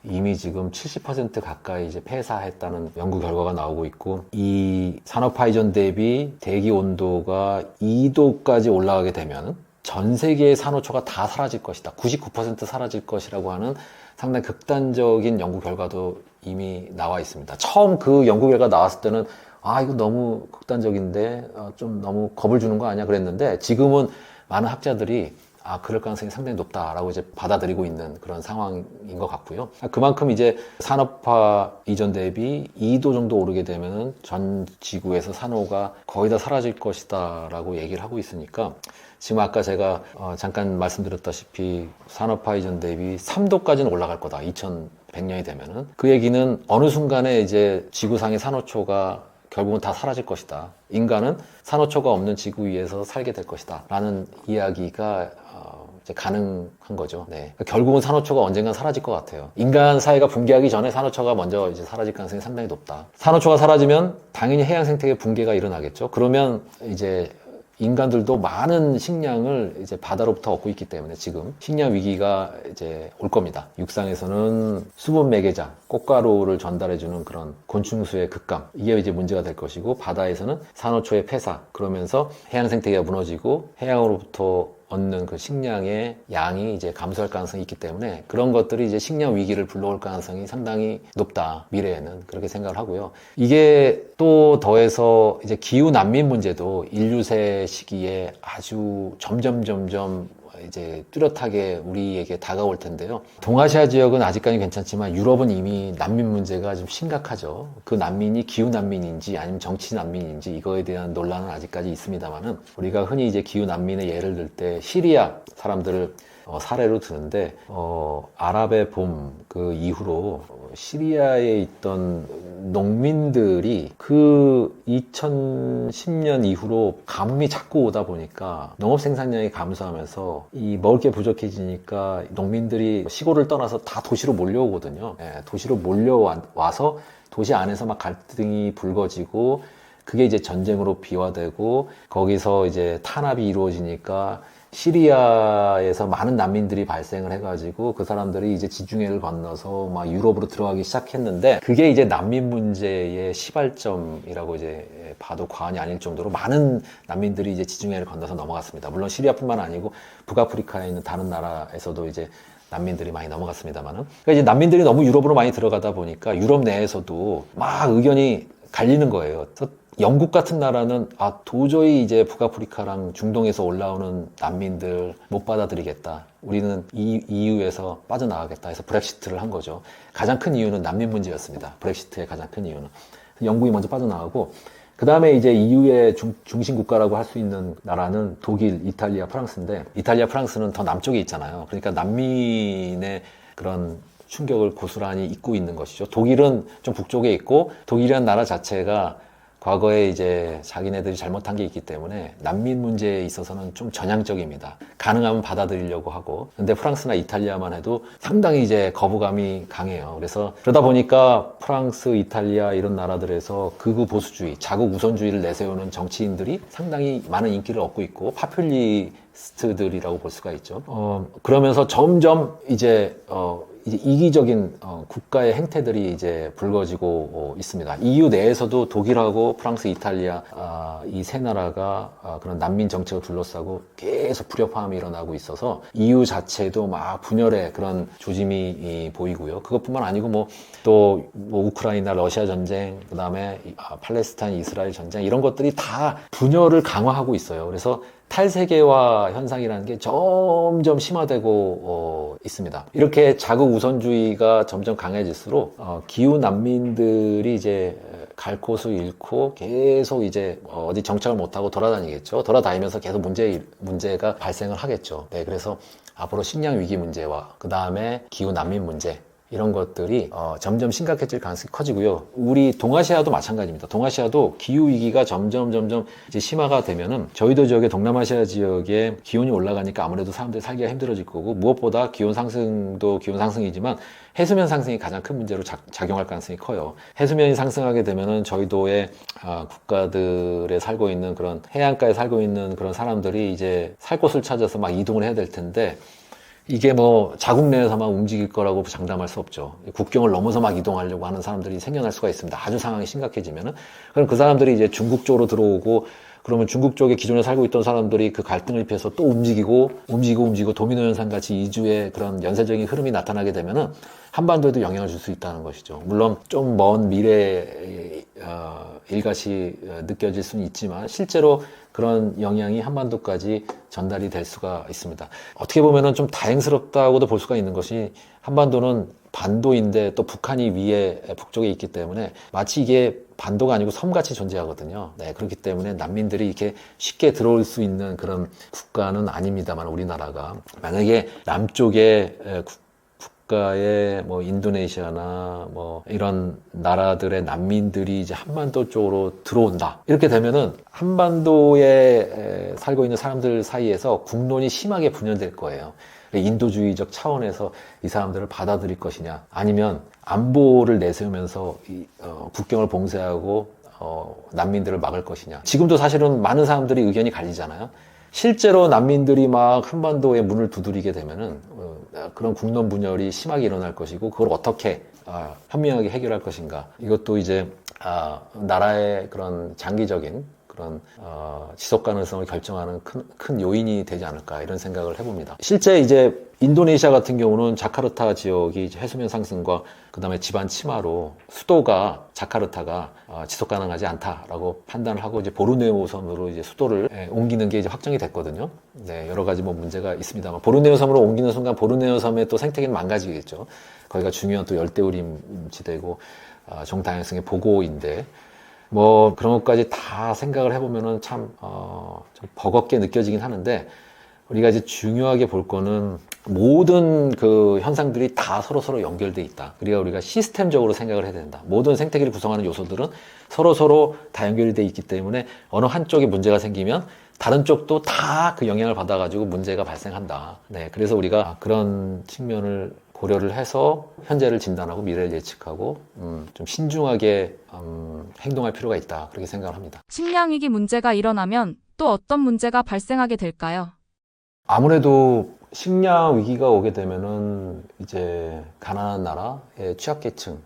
이미 지금 70% 가까이 이제 폐사했다는 연구 결과가 나오고 있고, 이 산업화 이전 대비 대기 온도가 2도까지 올라가게 되면 전 세계의 산호초가 다 사라질 것이다. 99% 사라질 것이라고 하는 상당히 극단적인 연구 결과도 이미 나와 있습니다. 처음 그 연구 결과 나왔을 때는 이거 너무 극단적인데 좀 너무 겁을 주는 거 아니야 그랬는데, 지금은 많은 학자들이 그럴 가능성이 상당히 높다라고 이제 받아들이고 있는 그런 상황인 것 같고요. 그만큼 이제 산업화 이전 대비 2도 정도 오르게 되면은 전 지구에서 산호가 거의 다 사라질 것이다라고 얘기를 하고 있으니까, 지금 아까 제가 잠깐 말씀드렸다시피 산업화 이전 대비 3도까지는 올라갈 거다. 2100년이 되면은. 그 얘기는 어느 순간에 이제 지구상의 산호초가 결국은 다 사라질 것이다. 인간은 산호초가 없는 지구 위에서 살게 될 것이다. 라는 이야기가 이제 가능한 거죠. 네. 결국은 산호초가 언젠간 사라질 것 같아요. 인간 사회가 붕괴하기 전에 산호초가 먼저 이제 사라질 가능성이 상당히 높다. 산호초가 사라지면 당연히 해양 생태계 붕괴가 일어나겠죠. 그러면 이제 인간들도 많은 식량을 이제 바다로부터 얻고 있기 때문에 지금 식량 위기가 이제 올 겁니다. 육상에서는 수분 매개자, 꽃가루를 전달해주는 그런 곤충수의 급감, 이게 이제 문제가 될 것이고, 바다에서는 산호초의 폐사, 그러면서 해양 생태계가 무너지고 해양으로부터 얻는 그 식량의 양이 이제 감소할 가능성이 있기 때문에 그런 것들이 이제 식량 위기를 불러올 가능성이 상당히 높다. 미래에는 그렇게 생각을 하고요. 이게 또 더해서 이제 기후 난민 문제도 인류세 시기에 아주 점점 이제 뚜렷하게 우리에게 다가올 텐데요. 동아시아 지역은 아직까지 괜찮지만 유럽은 이미 난민 문제가 좀 심각하죠. 그 난민이 기후 난민인지 아니면 정치 난민인지 이거에 대한 논란은 아직까지 있습니다만은, 우리가 흔히 이제 기후 난민의 예를 들 때 시리아 사람들을 사례로 드는데, 아랍의 봄 그 이후로 시리아에 있던 농민들이 그 2010년 이후로 가뭄이 자꾸 오다 보니까 농업 생산량이 감소하면서 이 먹을 게 부족해지니까 농민들이 시골을 떠나서 다 도시로 몰려오거든요. 도시로 몰려와서 도시 안에서 막 갈등이 불거지고 그게 이제 전쟁으로 비화되고 거기서 이제 탄압이 이루어지니까 시리아에서 많은 난민들이 발생을 해가지고 그 사람들이 이제 지중해를 건너서 막 유럽으로 들어가기 시작했는데 그게 이제 난민 문제의 시발점이라고 이제 봐도 과언이 아닐 정도로 많은 난민들이 이제 지중해를 건너서 넘어갔습니다. 물론 시리아뿐만 아니고 북아프리카에 있는 다른 나라에서도 이제 난민들이 많이 넘어갔습니다만은. 그러니까 이제 난민들이 너무 유럽으로 많이 들어가다 보니까 유럽 내에서도 막 의견이 갈리는 거예요. 영국 같은 나라는 도저히 이제 북아프리카랑 중동에서 올라오는 난민들 못 받아들이겠다. 우리는 EU에서 빠져나가겠다 해서 브렉시트를 한 거죠. 가장 큰 이유는 난민 문제였습니다. 브렉시트의 가장 큰 이유는. 영국이 먼저 빠져나가고 그 다음에 이제 EU의 중심 국가라고 할 수 있는 나라는 독일, 이탈리아, 프랑스인데 이탈리아, 프랑스는 더 남쪽에 있잖아요. 그러니까 난민의 그런 충격을 고스란히 입고 있는 것이죠. 독일은 좀 북쪽에 있고 독일이라는 나라 자체가 과거에 이제 자기네들이 잘못한 게 있기 때문에 난민 문제에 있어서는 좀 전향적입니다. 가능하면 받아들이려고 하고. 근데 프랑스나 이탈리아만 해도 상당히 이제 거부감이 강해요. 그래서 그러다 보니까 프랑스, 이탈리아 이런 나라들에서 극우 보수주의, 자국 우선주의를 내세우는 정치인들이 상당히 많은 인기를 얻고 있고 파퓰리스트들이라고 볼 수가 있죠. 그러면서 점점 이제 이기적인 국가의 행태들이 이제 불거지고 있습니다. EU 내에서도 독일하고 프랑스, 이탈리아 이 세 나라가 그런 난민 정책을 둘러싸고 계속 불협화음이 일어나고 있어서 EU 자체도 막 분열의 그런 조짐이 보이고요. 그것뿐만 아니고 또 우크라이나, 러시아 전쟁, 그 다음에 팔레스타인, 이스라엘 전쟁 이런 것들이 다 분열을 강화하고 있어요. 그래서 탈세계화 현상이라는 게 점점 심화되고 있습니다. 이렇게 자국 우선주의가 점점 강해질수록 기후 난민들이 이제 갈 곳을 잃고 계속 이제 어디 정착을 못하고 돌아다니겠죠. 돌아다니면서 계속 문제가 발생을 하겠죠. 네, 그래서 앞으로 식량 위기 문제와 그 다음에 기후 난민 문제 이런 것들이 점점 심각해질 가능성이 커지고요. 우리 동아시아도 마찬가지입니다. 동아시아도 기후위기가 점점 이제 심화가 되면은 저희도 지역의 동남아시아 지역에 기온이 올라가니까 아무래도 사람들이 살기가 힘들어질 거고 무엇보다 기온 상승도 기온 상승이지만 해수면 상승이 가장 큰 문제로 작용할 가능성이 커요. 해수면이 상승하게 되면은 저희도의 국가들에 살고 있는 그런 해안가에 살고 있는 그런 사람들이 이제 살 곳을 찾아서 막 이동을 해야 될 텐데 이게 자국 내에서만 움직일 거라고 장담할 수 없죠. 국경을 넘어서 막 이동하려고 하는 사람들이 생겨날 수가 있습니다. 아주 상황이 심각해지면은. 그럼 그 사람들이 이제 중국 쪽으로 들어오고 그러면 중국 쪽에 기존에 살고 있던 사람들이 그 갈등을 피해서 또 움직이고 도미노 현상 같이 이주의 그런 연쇄적인 흐름이 나타나게 되면은 한반도에도 영향을 줄 수 있다는 것이죠. 물론 좀 먼 미래에 일같이 느껴질 수는 있지만 실제로 그런 영향이 한반도까지 전달이 될 수가 있습니다. 어떻게 보면은 좀 다행스럽다고도 볼 수가 있는 것이 한반도는 반도인데 또 북한이 위에 북쪽에 있기 때문에 마치 이게 반도가 아니고 섬같이 존재하거든요. 네, 그렇기 때문에 난민들이 이렇게 쉽게 들어올 수 있는 그런 국가는 아닙니다만 우리나라가 만약에 남쪽에 국가의 인도네시아나 이런 나라들의 난민들이 이제 한반도 쪽으로 들어온다. 이렇게 되면은 한반도에 살고 있는 사람들 사이에서 국론이 심하게 분열될 거예요. 인도주의적 차원에서 이 사람들을 받아들일 것이냐, 아니면 안보를 내세우면서 국경을 봉쇄하고 난민들을 막을 것이냐. 지금도 사실은 많은 사람들이 의견이 갈리잖아요. 실제로 난민들이 막 한반도에 문을 두드리게 되면은 그런 국론 분열이 심하게 일어날 것이고 그걸 어떻게 현명하게 해결할 것인가. 이것도 이제 나라의 그런 장기적인 그런 지속 가능성을 결정하는 큰 요인이 되지 않을까 이런 생각을 해봅니다. 실제 이제 인도네시아 같은 경우는 자카르타 지역이 해수면 상승과 그 다음에 지반 침하로 수도가 자카르타가 지속 가능하지 않다라고 판단을 하고 이제 보르네오 섬으로 이제 수도를 옮기는 게 이제 확정이 됐거든요. 네, 여러 가지 문제가 있습니다만 보르네오 섬으로 옮기는 순간 보르네오 섬의 또 생태계는 망가지겠죠. 거기가 중요한 또 열대우림 지대고 종다양성의 보고인데. 그런 것까지 다 생각을 해보면은 좀 버겁게 느껴지긴 하는데, 우리가 이제 중요하게 볼 거는 모든 그 현상들이 다 서로 연결돼 있다. 그러니까 우리가 시스템적으로 생각을 해야 된다. 모든 생태계를 구성하는 요소들은 서로 다 연결이 돼 있기 때문에 어느 한쪽에 문제가 생기면 다른 쪽도 다 그 영향을 받아가지고 문제가 발생한다. 네, 그래서 우리가 그런 측면을 고려를 해서 현재를 진단하고 미래를 예측하고 좀 신중하게 행동할 필요가 있다. 그렇게 생각을 합니다. 식량위기 문제가 일어나면 또 어떤 문제가 발생하게 될까요? 아무래도 식량 위기가 오게 되면은 이제 가난한 나라의 취약계층들이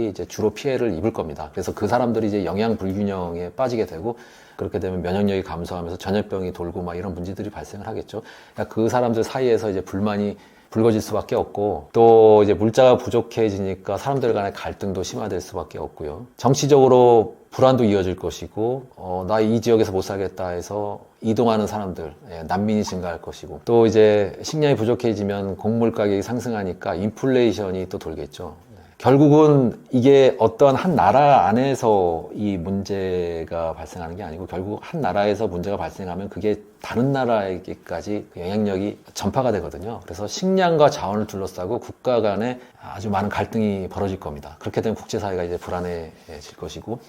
이제 주로 피해를 입을 겁니다. 그래서 그 사람들이 이제 영양 불균형에 빠지게 되고 그렇게 되면 면역력이 감소하면서 전염병이 돌고 막 이런 문제들이 발생을 하겠죠. 그러니까 그 사람들 사이에서 이제 불만이 불거질 수밖에 없고 또 이제 물자가 부족해지니까 사람들 간의 갈등도 심화될 수밖에 없고요. 정치적으로 불안도 이어질 것이고 나 이 지역에서 못 살겠다 해서 이동하는 사람들, 난민이 증가할 것이고 또 이제 식량이 부족해지면 곡물 가격이 상승하니까 인플레이션이 또 돌겠죠. 결국은 이게 어떤 한 나라 안에서 이 문제가 발생하는 게 아니고 결국 한 나라에서 문제가 발생하면 그게 다른 나라에게까지 영향력이 전파가 되거든요. 그래서 식량과 자원을 둘러싸고 국가 간에 아주 많은 갈등이 벌어질 겁니다. 그렇게 되면 국제사회가 이제 불안해질 것이고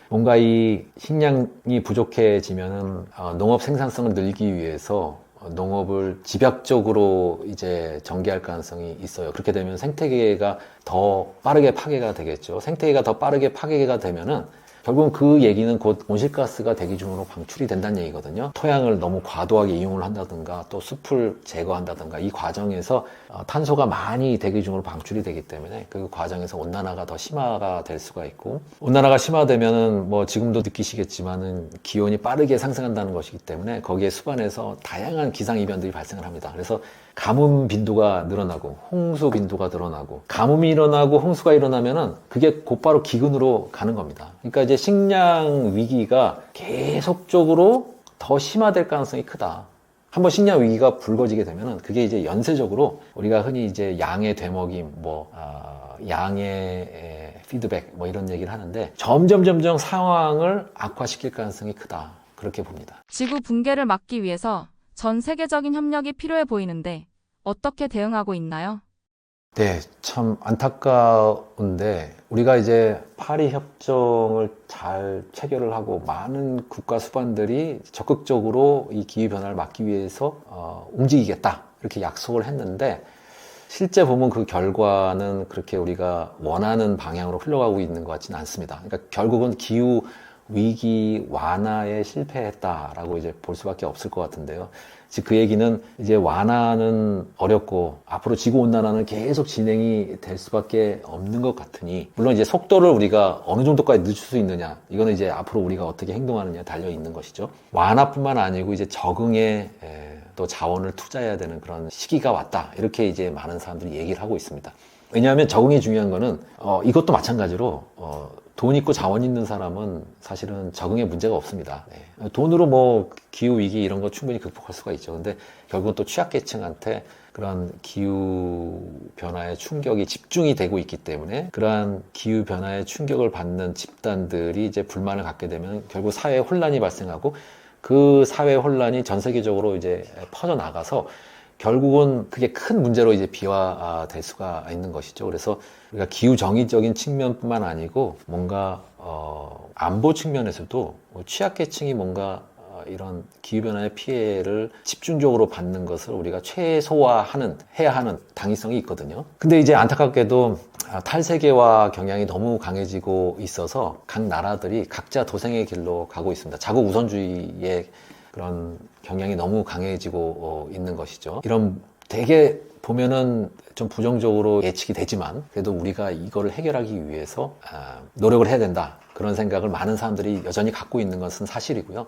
뭔가 이 식량이 부족해지면은 농업 생산성을 늘리기 위해서 농업을 집약적으로 이제 전개할 가능성이 있어요. 그렇게 되면 생태계가 더 빠르게 파괴가 되겠죠. 생태계가 더 빠르게 파괴가 되면은 결국은 그 얘기는 곧 온실가스가 대기 중으로 방출이 된다는 얘기거든요. 토양을 너무 과도하게 이용을 한다든가 또 숲을 제거한다든가 이 과정에서 탄소가 많이 대기 중으로 방출이 되기 때문에 그 과정에서 온난화가 더 심화가 될 수가 있고 온난화가 심화되면은 뭐 지금도 느끼시겠지만은 기온이 빠르게 상승한다는 것이기 때문에 거기에 수반해서 다양한 기상이변들이 발생을 합니다. 그래서 가뭄 빈도가 늘어나고 홍수 빈도가 늘어나고 가뭄이 일어나고 홍수가 일어나면은 그게 곧바로 기근으로 가는 겁니다. 그러니까 이제 식량 위기가 계속적으로 더 심화될 가능성이 크다. 한번 식량 위기가 불거지게 되면은 그게 이제 연쇄적으로 우리가 흔히 이제 양의 되먹임, 양의 피드백 뭐 이런 얘기를 하는데 점점 상황을 악화시킬 가능성이 크다. 그렇게 봅니다. 지구 붕괴를 막기 위해서 전 세계적인 협력이 필요해 보이는데 어떻게 대응하고 있나요? 네, 참 안타까운데 우리가 이제 파리 협정을 잘 체결을 하고 많은 국가 수반들이 적극적으로 이 기후 변화를 막기 위해서 움직이겠다 이렇게 약속을 했는데 실제 보면 그 결과는 그렇게 우리가 원하는 방향으로 흘러가고 있는 것 같지는 않습니다. 그러니까 결국은 기후 위기 완화에 실패했다라고 이제 볼 수밖에 없을 것 같은데요. 즉 그 얘기는 이제 완화는 어렵고 앞으로 지구 온난화는 계속 진행이 될 수밖에 없는 것 같으니 물론 이제 속도를 우리가 어느 정도까지 늦출 수 있느냐 이거는 이제 앞으로 우리가 어떻게 행동하느냐에 달려 있는 것이죠. 완화뿐만 아니고 이제 적응에 또 자원을 투자해야 되는 그런 시기가 왔다 이렇게 이제 많은 사람들이 얘기를 하고 있습니다. 왜냐하면 적응이 중요한 거는 이것도 마찬가지로 돈 있고 자원 있는 사람은 사실은 적응에 문제가 없습니다. 네. 돈으로 뭐 기후위기 이런 거 충분히 극복할 수가 있죠. 근데 결국은 또 취약계층한테 그런 기후변화의 충격이 집중이 되고 있기 때문에 그러한 기후변화의 충격을 받는 집단들이 이제 불만을 갖게 되면 결국 사회에 혼란이 발생하고 그 사회 혼란이 전 세계적으로 이제 퍼져나가서 결국은 그게 큰 문제로 이제 비화될 수가 있는 것이죠. 그래서 우리가 기후 정의적인 측면뿐만 아니고 뭔가 안보 측면에서도 취약계층이 뭔가 이런 기후변화의 피해를 집중적으로 받는 것을 우리가 해야 하는 당위성이 있거든요. 근데 이제 안타깝게도 탈세계화 경향이 너무 강해지고 있어서 각 나라들이 각자 도생의 길로 가고 있습니다. 자국 우선주의의 그런 경향이 너무 강해지고 있는 것이죠. 이런 되게 보면은 좀 부정적으로 예측이 되지만 그래도 우리가 이거를 해결하기 위해서 노력을 해야 된다. 그런 생각을 많은 사람들이 여전히 갖고 있는 것은 사실이고요.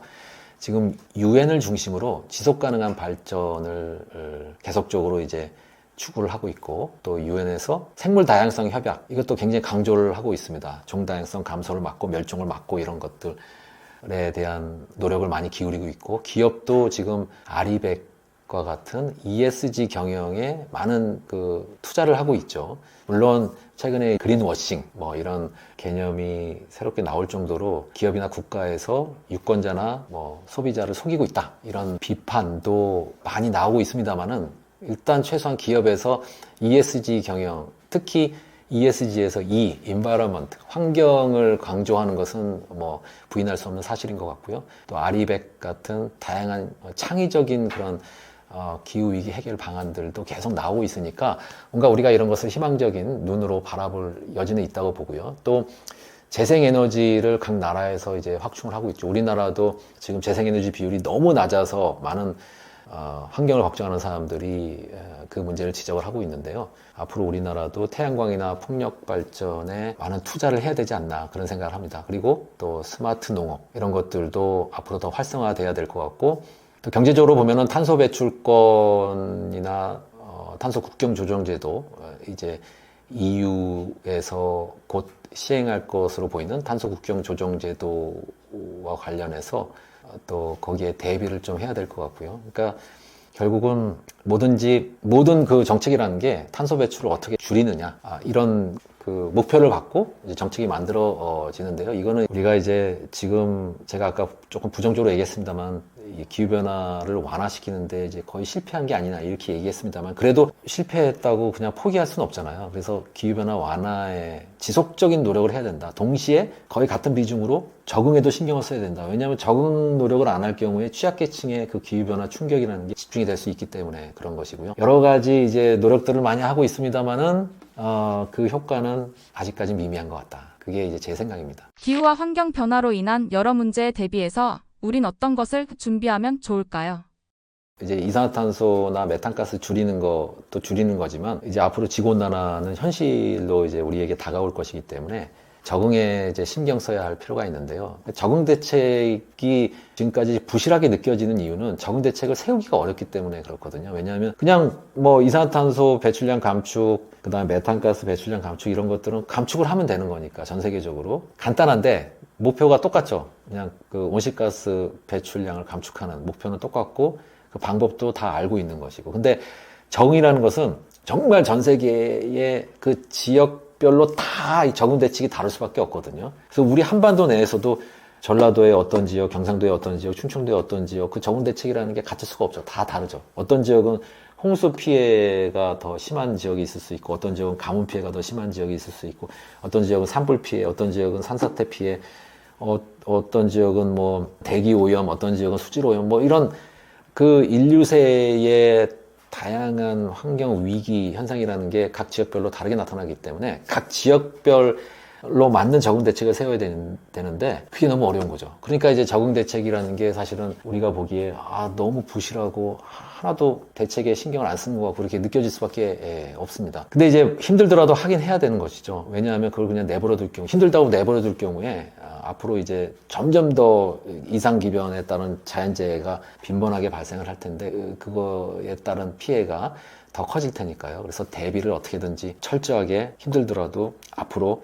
지금 유엔을 중심으로 지속 가능한 발전을 계속적으로 이제 추구를 하고 있고 또 유엔에서 생물 다양성 협약 이것도 굉장히 강조를 하고 있습니다. 종다양성 감소를 막고 멸종을 막고 이런 것들에 대한 노력을 많이 기울이고 있고 기업도 지금 아리백과 같은 ESG 경영에 많은 그 투자를 하고 있죠. 물론 최근에 그린워싱 뭐 이런 개념이 새롭게 나올 정도로 기업이나 국가에서 유권자나 뭐 소비자를 속이고 있다 이런 비판도 많이 나오고 있습니다만은 일단 최소한 기업에서 ESG 경영 특히 ESG에서 environment, 환경을 강조하는 것은 뭐 부인할 수 없는 사실인 것 같고요. 또 아리백 같은 다양한 창의적인 그런 기후위기 해결 방안들도 계속 나오고 있으니까 뭔가 우리가 이런 것을 희망적인 눈으로 바라볼 여지는 있다고 보고요. 또 재생에너지를 각 나라에서 이제 확충을 하고 있죠. 우리나라도 지금 재생에너지 비율이 너무 낮아서 많은 환경을 걱정하는 사람들이 그 문제를 지적을 하고 있는데요. 앞으로 우리나라도 태양광이나 풍력 발전에 많은 투자를 해야 되지 않나 그런 생각을 합니다. 그리고 또 스마트 농업 이런 것들도 앞으로 더 활성화돼야 될 것 같고, 또 경제적으로 보면은 탄소 배출권이나 탄소 국경 조정제도, 이제 EU에서 곧 시행할 것으로 보이는 탄소 국경 조정제도와 관련해서 또 거기에 대비를 좀 해야 될 것 같고요. 그러니까 결국은 모든 그 정책이라는 게 탄소 배출을 어떻게 줄이느냐, 이런 그 목표를 갖고 이제 정책이 만들어지는데요. 이거는 우리가 이제 지금 제가 아까 조금 부정적으로 얘기했습니다만, 이 기후변화를 완화시키는데 이제 거의 실패한 게 아니냐 이렇게 얘기했습니다만, 그래도 실패했다고 그냥 포기할 수는 없잖아요. 그래서 기후변화 완화에 지속적인 노력을 해야 된다. 동시에 거의 같은 비중으로 적응에도 신경을 써야 된다. 왜냐하면 적응 노력을 안 할 경우에 취약계층의 그 기후변화 충격이라는 게 집중이 될 수 있기 때문에 그런 것이고요. 여러 가지 이제 노력들을 많이 하고 있습니다만은 그 효과는 아직까지 미미한 것 같다. 그게 이제 제 생각입니다. 기후와 환경 변화로 인한 여러 문제에 대비해서 우린 어떤 것을 준비하면 좋을까요? 이제 이산화탄소나 메탄가스 줄이는 것도 줄이는 거지만, 이제 앞으로 지구온난화는 현실로 이제 우리에게 다가올 것이기 때문에 적응에 이제 신경 써야 할 필요가 있는데요. 적응 대책이 지금까지 부실하게 느껴지는 이유는 적응 대책을 세우기가 어렵기 때문에 그렇거든요. 왜냐하면 그냥 뭐 이산화탄소 배출량 감축, 그다음에 메탄가스 배출량 감축 이런 것들은 감축을 하면 되는 거니까 전 세계적으로 간단한데 목표가 똑같죠. 그냥 그 온실가스 배출량을 감축하는 목표는 똑같고 그 방법도 다 알고 있는 것이고, 근데 적응이라는 것은 정말 전 세계의 그 지역별로 다 이 적응 대책이 다를 수밖에 없거든요. 그래서 우리 한반도 내에서도 전라도의 어떤 지역, 경상도의 어떤 지역, 충청도의 어떤 지역, 그 적응 대책이라는 게 같을 수가 없죠. 다 다르죠. 어떤 지역은 홍수 피해가 더 심한 지역이 있을 수 있고, 어떤 지역은 가뭄 피해가 더 심한 지역이 있을 수 있고, 어떤 지역은 산불 피해, 어떤 지역은 산사태 피해, 어떤 지역은 뭐 대기 오염, 어떤 지역은 수질 오염, 뭐 이런 그 인류세의 다양한 환경 위기 현상이라는 게 각 지역별로 다르게 나타나기 때문에 각 지역별로 맞는 적응 대책을 세워야 되는데 그게 너무 어려운 거죠. 그러니까 이제 적응 대책이라는 게 사실은 우리가 보기에 너무 부실하고 하나도 대책에 신경을 안 쓰는 것 같고 그렇게 느껴질 수밖에 없습니다. 근데 이제 힘들더라도 하긴 해야 되는 것이죠. 왜냐하면 그걸 그냥 내버려 둘 경우, 힘들다고 내버려 둘 경우에 앞으로 이제 점점 더 이상기변에 따른 자연재해가 빈번하게 발생을 할 텐데 그거에 따른 피해가 더 커질 테니까요. 그래서 대비를 어떻게든지 철저하게 힘들더라도 앞으로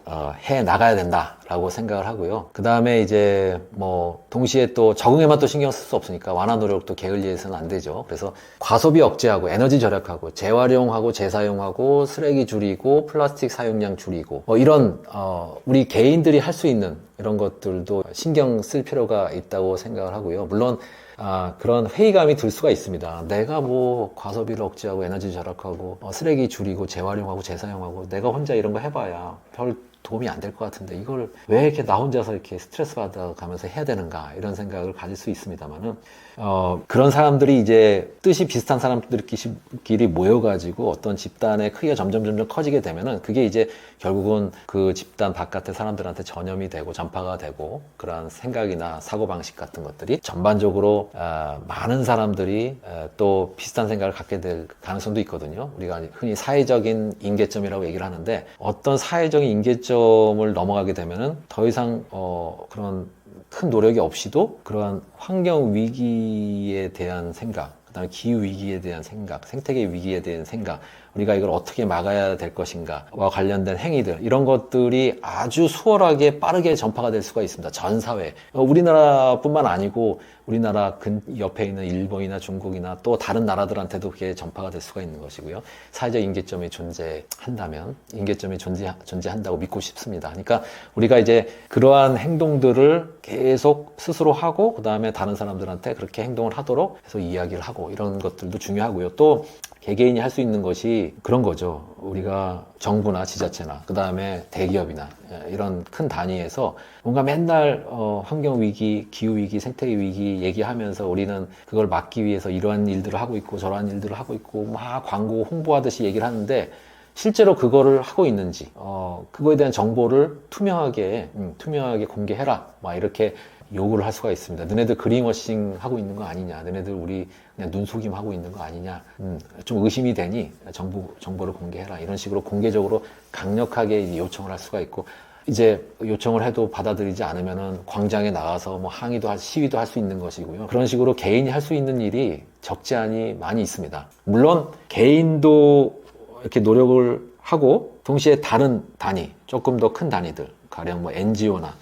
해 나가야 된다라고 생각을 하고요. 그 다음에 이제 뭐 동시에 또 적응에만 또 신경 쓸 수 없으니까 완화 노력도 게을리해서는 안 되죠. 그래서 과소비 억제하고 에너지 절약하고 재활용하고 재사용하고 쓰레기 줄이고 플라스틱 사용량 줄이고 뭐 이런 우리 개인들이 할 수 있는 이런 것들도 신경 쓸 필요가 있다고 생각을 하고요. 물론 그런 회의감이 들 수가 있습니다. 내가 뭐 과소비를 억제하고 에너지 절약하고 쓰레기 줄이고 재활용하고 재사용하고 내가 혼자 이런 거 해봐야 별 도움이 안 될 것 같은데 이걸 왜 이렇게 나 혼자서 이렇게 스트레스 받아가면서 해야 되는가 이런 생각을 가질 수 있습니다만은 그런 사람들이 이제 뜻이 비슷한 사람들끼리 모여가지고 어떤 집단의 크기가 점점 커지게 되면은 그게 이제 결국은 그 집단 바깥의 사람들한테 전염이 되고 전파가 되고 그러한 생각이나 사고방식 같은 것들이 전반적으로 많은 사람들이 또 비슷한 생각을 갖게 될 가능성도 있거든요. 우리가 흔히 사회적인 임계점이라고 얘기를 하는데 어떤 사회적인 임계점을 넘어가게 되면은 더 이상 그런 큰 노력이 없이도 그러한 환경 위기에 대한 생각, 그다음에 기후 위기에 대한 생각, 생태계 위기에 대한 생각, 우리가 이걸 어떻게 막아야 될 것인가와 관련된 행위들 이런 것들이 아주 수월하게 빠르게 전파가 될 수가 있습니다. 전 사회. 우리나라뿐만 아니고 우리나라 옆에 있는 일본이나 중국이나 또 다른 나라들한테도 그게 전파가 될 수가 있는 것이고요. 사회적 임계점이 존재한다면 임계점이 존재한다고 믿고 싶습니다. 그러니까 우리가 이제 그러한 행동들을 계속 스스로 하고 그다음에 다른 사람들한테 그렇게 행동을 하도록 해서 이야기를 하고 이런 것들도 중요하고요. 또 개개인이 할 수 있는 것이 그런 거죠. 우리가 정부나 지자체나 그 다음에 대기업이나 이런 큰 단위에서 뭔가 맨날 환경위기, 기후위기, 생태계위기 얘기하면서 우리는 그걸 막기 위해서 이러한 일들을 하고 있고 저러한 일들을 하고 있고 막 광고 홍보하듯이 얘기를 하는데 실제로 그거를 하고 있는지, 그거에 대한 정보를 투명하게 공개해라. 막 이렇게 요구를 할 수가 있습니다. 너네들 그린워싱 하고 있는 거 아니냐? 너네들 우리 그냥 눈속임 하고 있는 거 아니냐? 좀 의심이 되니 정보를 공개해라. 이런 식으로 공개적으로 강력하게 요청을 할 수가 있고, 이제 요청을 해도 받아들이지 않으면은 광장에 나가서 뭐 시위도 할 수 있는 것이고요. 그런 식으로 개인이 할 수 있는 일이 적지 않이 많이 있습니다. 물론 개인도 이렇게 노력을 하고 동시에 다른 단위, 조금 더 큰 단위들, 가령 뭐 NGO나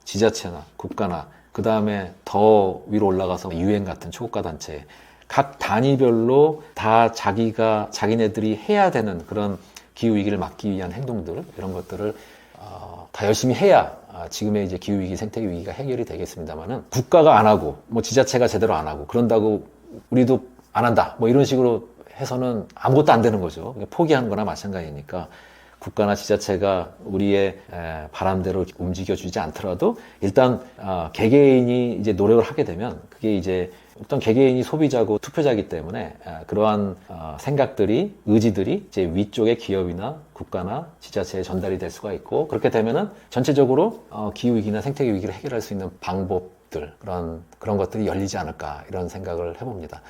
지자체나 국가나 그 다음에 더 위로 올라가서 UN 같은 초국가 단체, 각 단위별로 다 자기네들이 해야 되는 그런 기후위기를 막기 위한 행동들, 이런 것들을 다 열심히 해야 지금의 이제 기후위기, 생태위기가 해결이 되겠습니다만은, 국가가 안 하고, 뭐 지자체가 제대로 안 하고, 그런다고 우리도 안 한다, 뭐 이런 식으로 해서는 아무것도 안 되는 거죠. 포기하는 거나 마찬가지니까, 국가나 지자체가 우리의 바람대로 움직여주지 않더라도 일단 개개인이 이제 노력을 하게 되면, 그게 이제 어떤 개개인이 소비자고 투표자이기 때문에 그러한 생각들이, 의지들이 이제 위쪽의 기업이나 국가나 지자체에 전달이 될 수가 있고, 그렇게 되면은 전체적으로 기후위기나 생태위기를 해결할 수 있는 방법들, 그런 것들이 열리지 않을까, 이런 생각을 해봅니다.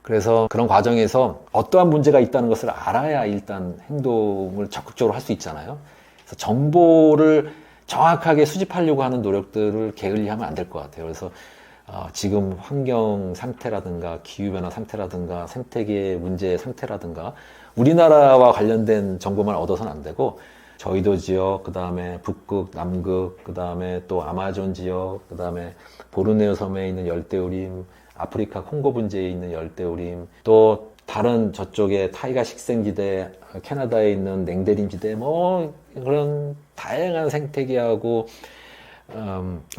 그래서 그런 과정에서 어떠한 문제가 있다는 것을 알아야 일단 행동을 적극적으로 할 수 있잖아요. 그래서 정보를 정확하게 수집하려고 하는 노력들을 게을리하면 안 될 것 같아요. 그래서 지금 환경 상태라든가 기후변화 상태라든가 생태계 문제의 상태라든가 우리나라와 관련된 정보만 얻어서는 안 되고, 저희도 지역, 그 다음에 북극, 남극, 그 다음에 또 아마존 지역, 그 다음에 보르네오 섬에 있는 열대우림, 아프리카 콩고 분지에 있는 열대우림, 또 다른 저쪽에 타이가 식생지대, 캐나다에 있는 냉대림지대, 뭐 그런 다양한 생태계하고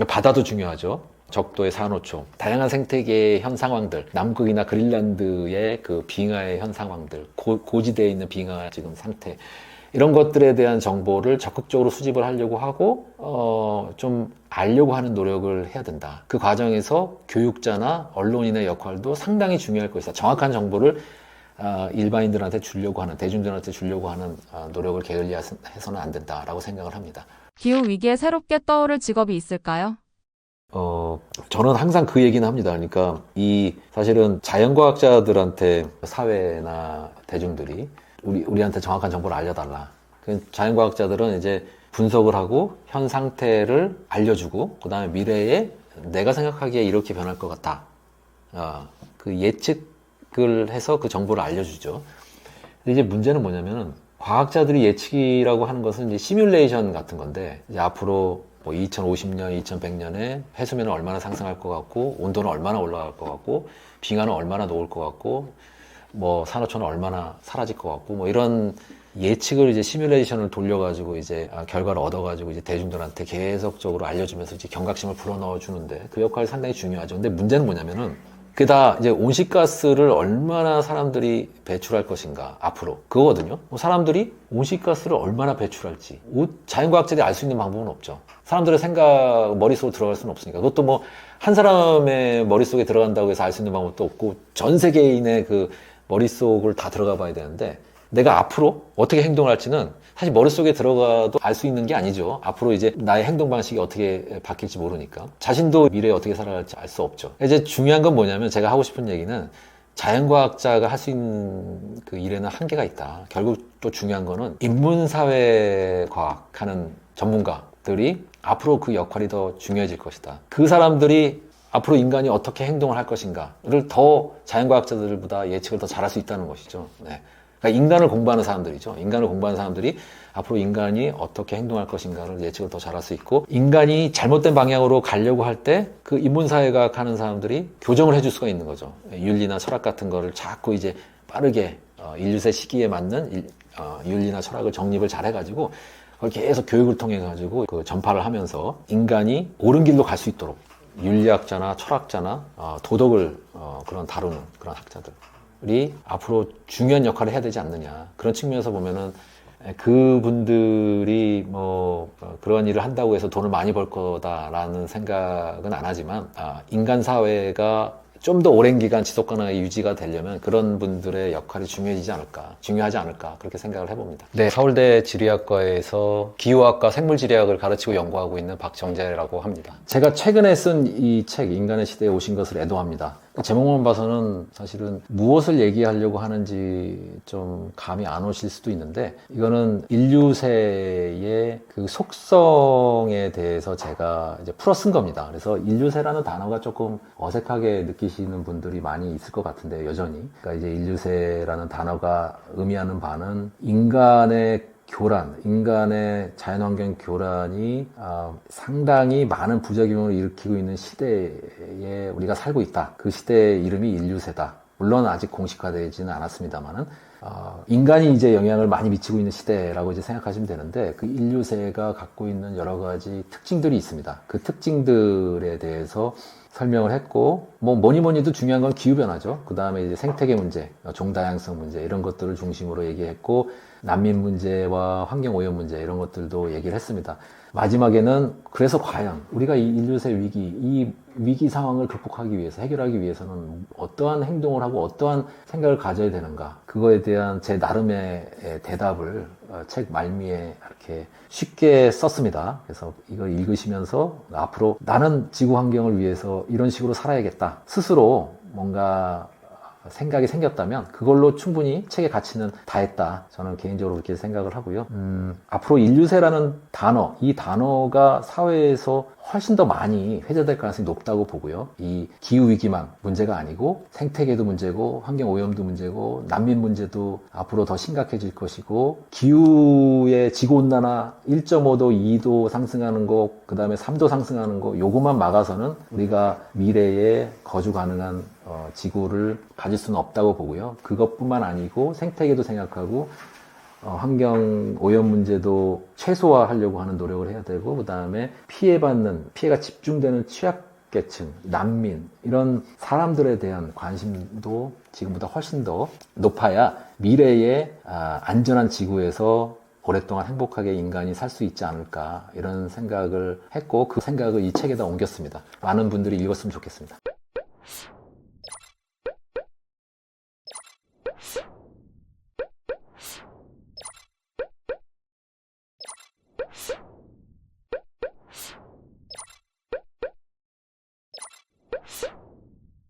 바다도 중요하죠. 적도의 산호초, 다양한 생태계의 현 상황들, 남극이나 그린란드의 그 빙하의 현 상황들, 고지대에 있는 빙하 지금 상태, 이런 것들에 대한 정보를 적극적으로 수집을 하려고 하고 좀 알려고 하는 노력을 해야 된다. 그 과정에서 교육자나 언론인의 역할도 상당히 중요할 것이다. 정확한 정보를 일반인들한테 주려고 하는, 대중들한테 주려고 하는 노력을 게을리해서는 안 된다라고 생각을 합니다. 기후위기에 새롭게 떠오를 직업이 있을까요? 저는 항상 그 얘기는 합니다. 그러니까 사실은 자연과학자들한테 사회나 대중들이 우리한테 정확한 정보를 알려달라. 자연과학자들은 이제 분석을 하고 현 상태를 알려주고, 그 다음에 미래에 내가 생각하기에 이렇게 변할 것 같다. 그 예측을 해서 그 정보를 알려주죠. 근데 이제 문제는 뭐냐면은, 과학자들이 예측이라고 하는 것은 이제 시뮬레이션 같은 건데, 이제 앞으로 뭐 2050년, 2100년에 해수면은 얼마나 상승할 것 같고, 온도는 얼마나 올라갈 것 같고, 빙하는 얼마나 녹을 것 같고, 뭐 산호초는 얼마나 사라질 것 같고, 뭐 이런 예측을 이제 시뮬레이션을 돌려가지고 이제 결과를 얻어가지고 이제 대중들한테 계속적으로 알려주면서 이제 경각심을 불어넣어 주는데, 그 역할이 상당히 중요하죠. 근데 문제는 뭐냐면은, 그게 다 이제 온실가스를 얼마나 사람들이 배출할 것인가, 앞으로. 그거거든요. 사람들이 온실가스를 얼마나 배출할지, 자연과학자들이 알 수 있는 방법은 없죠. 사람들의 머릿속으로 들어갈 수는 없으니까. 그것도 뭐, 한 사람의 머릿속에 들어간다고 해서 알 수 있는 방법도 없고, 전 세계인의 그 머릿속을 다 들어가 봐야 되는데, 내가 앞으로 어떻게 행동을 할지는 사실 머릿속에 들어가도 알 수 있는 게 아니죠. 앞으로 이제 나의 행동 방식이 어떻게 바뀔지 모르니까. 자신도 미래에 어떻게 살아갈지 알 수 없죠. 이제 중요한 건 뭐냐면, 제가 하고 싶은 얘기는, 자연과학자가 할 수 있는 그 일에는 한계가 있다. 결국 또 중요한 거는 인문사회과학 하는 전문가들이 앞으로 그 역할이 더 중요해질 것이다. 그 사람들이 앞으로 인간이 어떻게 행동을 할 것인가를 더 자연과학자들보다 예측을 더 잘할 수 있다는 것이죠. 네. 그러니까 인간을 공부하는 사람들이죠. 인간을 공부하는 사람들이 앞으로 인간이 어떻게 행동할 것인가를 예측을 더 잘할 수 있고, 인간이 잘못된 방향으로 가려고 할 때 그 인문사회과학 하는 사람들이 교정을 해줄 수가 있는 거죠. 윤리나 철학 같은 거를 자꾸 이제 빠르게 인류세 시기에 맞는 윤리나 철학을 정립을 잘 해가지고 그걸 계속 교육을 통해 가지고 그 전파를 하면서 인간이 옳은 길로 갈 수 있도록 윤리학자나 철학자나 도덕을 다루는 그런 학자들이 앞으로 중요한 역할을 해야 되지 않느냐. 그런 측면에서 보면은 그분들이 뭐 그런 일을 한다고 해서 돈을 많이 벌 거다라는 생각은 안 하지만, 인간 사회가 좀 더 오랜 기간 지속 가능하게 유지가 되려면 그런 분들의 역할이 중요하지 않을까 그렇게 생각을 해봅니다. 네, 서울대 지리학과에서 기후학과 생물지리학을 가르치고 연구하고 있는 박정재라고 합니다. 제가 최근에 쓴 이 책 인간의 시대에 오신 것을 애도합니다. 제목만 봐서는 사실은 무엇을 얘기하려고 하는지 좀 감이 안 오실 수도 있는데, 이거는 인류세의 그 속성에 대해서 제가 이제 풀어 쓴 겁니다. 그래서 인류세라는 단어가 조금 어색하게 느끼시는 분들이 많이 있을 것 같은데, 여전히. 그러니까 이제 인류세라는 단어가 의미하는 바는 인간의 교란, 인간의 자연환경 교란이 상당히 많은 부작용을 일으키고 있는 시대에 우리가 살고 있다. 그 시대의 이름이 인류세다. 물론 아직 공식화되지는 않았습니다만은 인간이 이제 영향을 많이 미치고 있는 시대라고 이제 생각하시면 되는데, 그 인류세가 갖고 있는 여러 가지 특징들이 있습니다. 그 특징들에 대해서 설명을 했고, 뭐니 해도 중요한 건 기후변화죠. 그 다음에 이제 생태계 문제, 종다양성 문제, 이런 것들을 중심으로 얘기했고, 난민 문제와 환경오염 문제, 이런 것들도 얘기를 했습니다. 마지막에는 그래서 과연 우리가 이 인류세 위기, 이 위기 상황을 극복하기 위해서, 해결하기 위해서는 어떠한 행동을 하고 어떠한 생각을 가져야 되는가, 그거에 대한 제 나름의 대답을 책 말미에 이렇게 쉽게 썼습니다. 그래서 이걸 읽으시면서 앞으로 나는 지구 환경을 위해서 이런 식으로 살아야겠다, 스스로 뭔가 생각이 생겼다면 그걸로 충분히 책의 가치는 다했다, 저는 개인적으로 그렇게 생각을 하고요. 앞으로 인류세라는 단어, 이 단어가 사회에서 훨씬 더 많이 회자될 가능성이 높다고 보고요. 이 기후위기만 문제가 아니고 생태계도 문제고 환경오염도 문제고 난민 문제도 앞으로 더 심각해질 것이고, 기후의 지구온난화 1.5도, 2도 상승하는 거, 그 다음에 3도 상승하는 거, 요것만 막아서는 우리가 미래에 거주 가능한 지구를 가질 수는 없다고 보고요. 그것뿐만 아니고 생태계도 생각하고 환경 오염 문제도 최소화하려고 하는 노력을 해야 되고, 그 다음에 피해가 집중되는 취약계층, 난민, 이런 사람들에 대한 관심도 지금보다 훨씬 더 높아야 미래의 안전한 지구에서 오랫동안 행복하게 인간이 살 수 있지 않을까, 이런 생각을 했고, 그 생각을 이 책에다 옮겼습니다. 많은 분들이 읽었으면 좋겠습니다.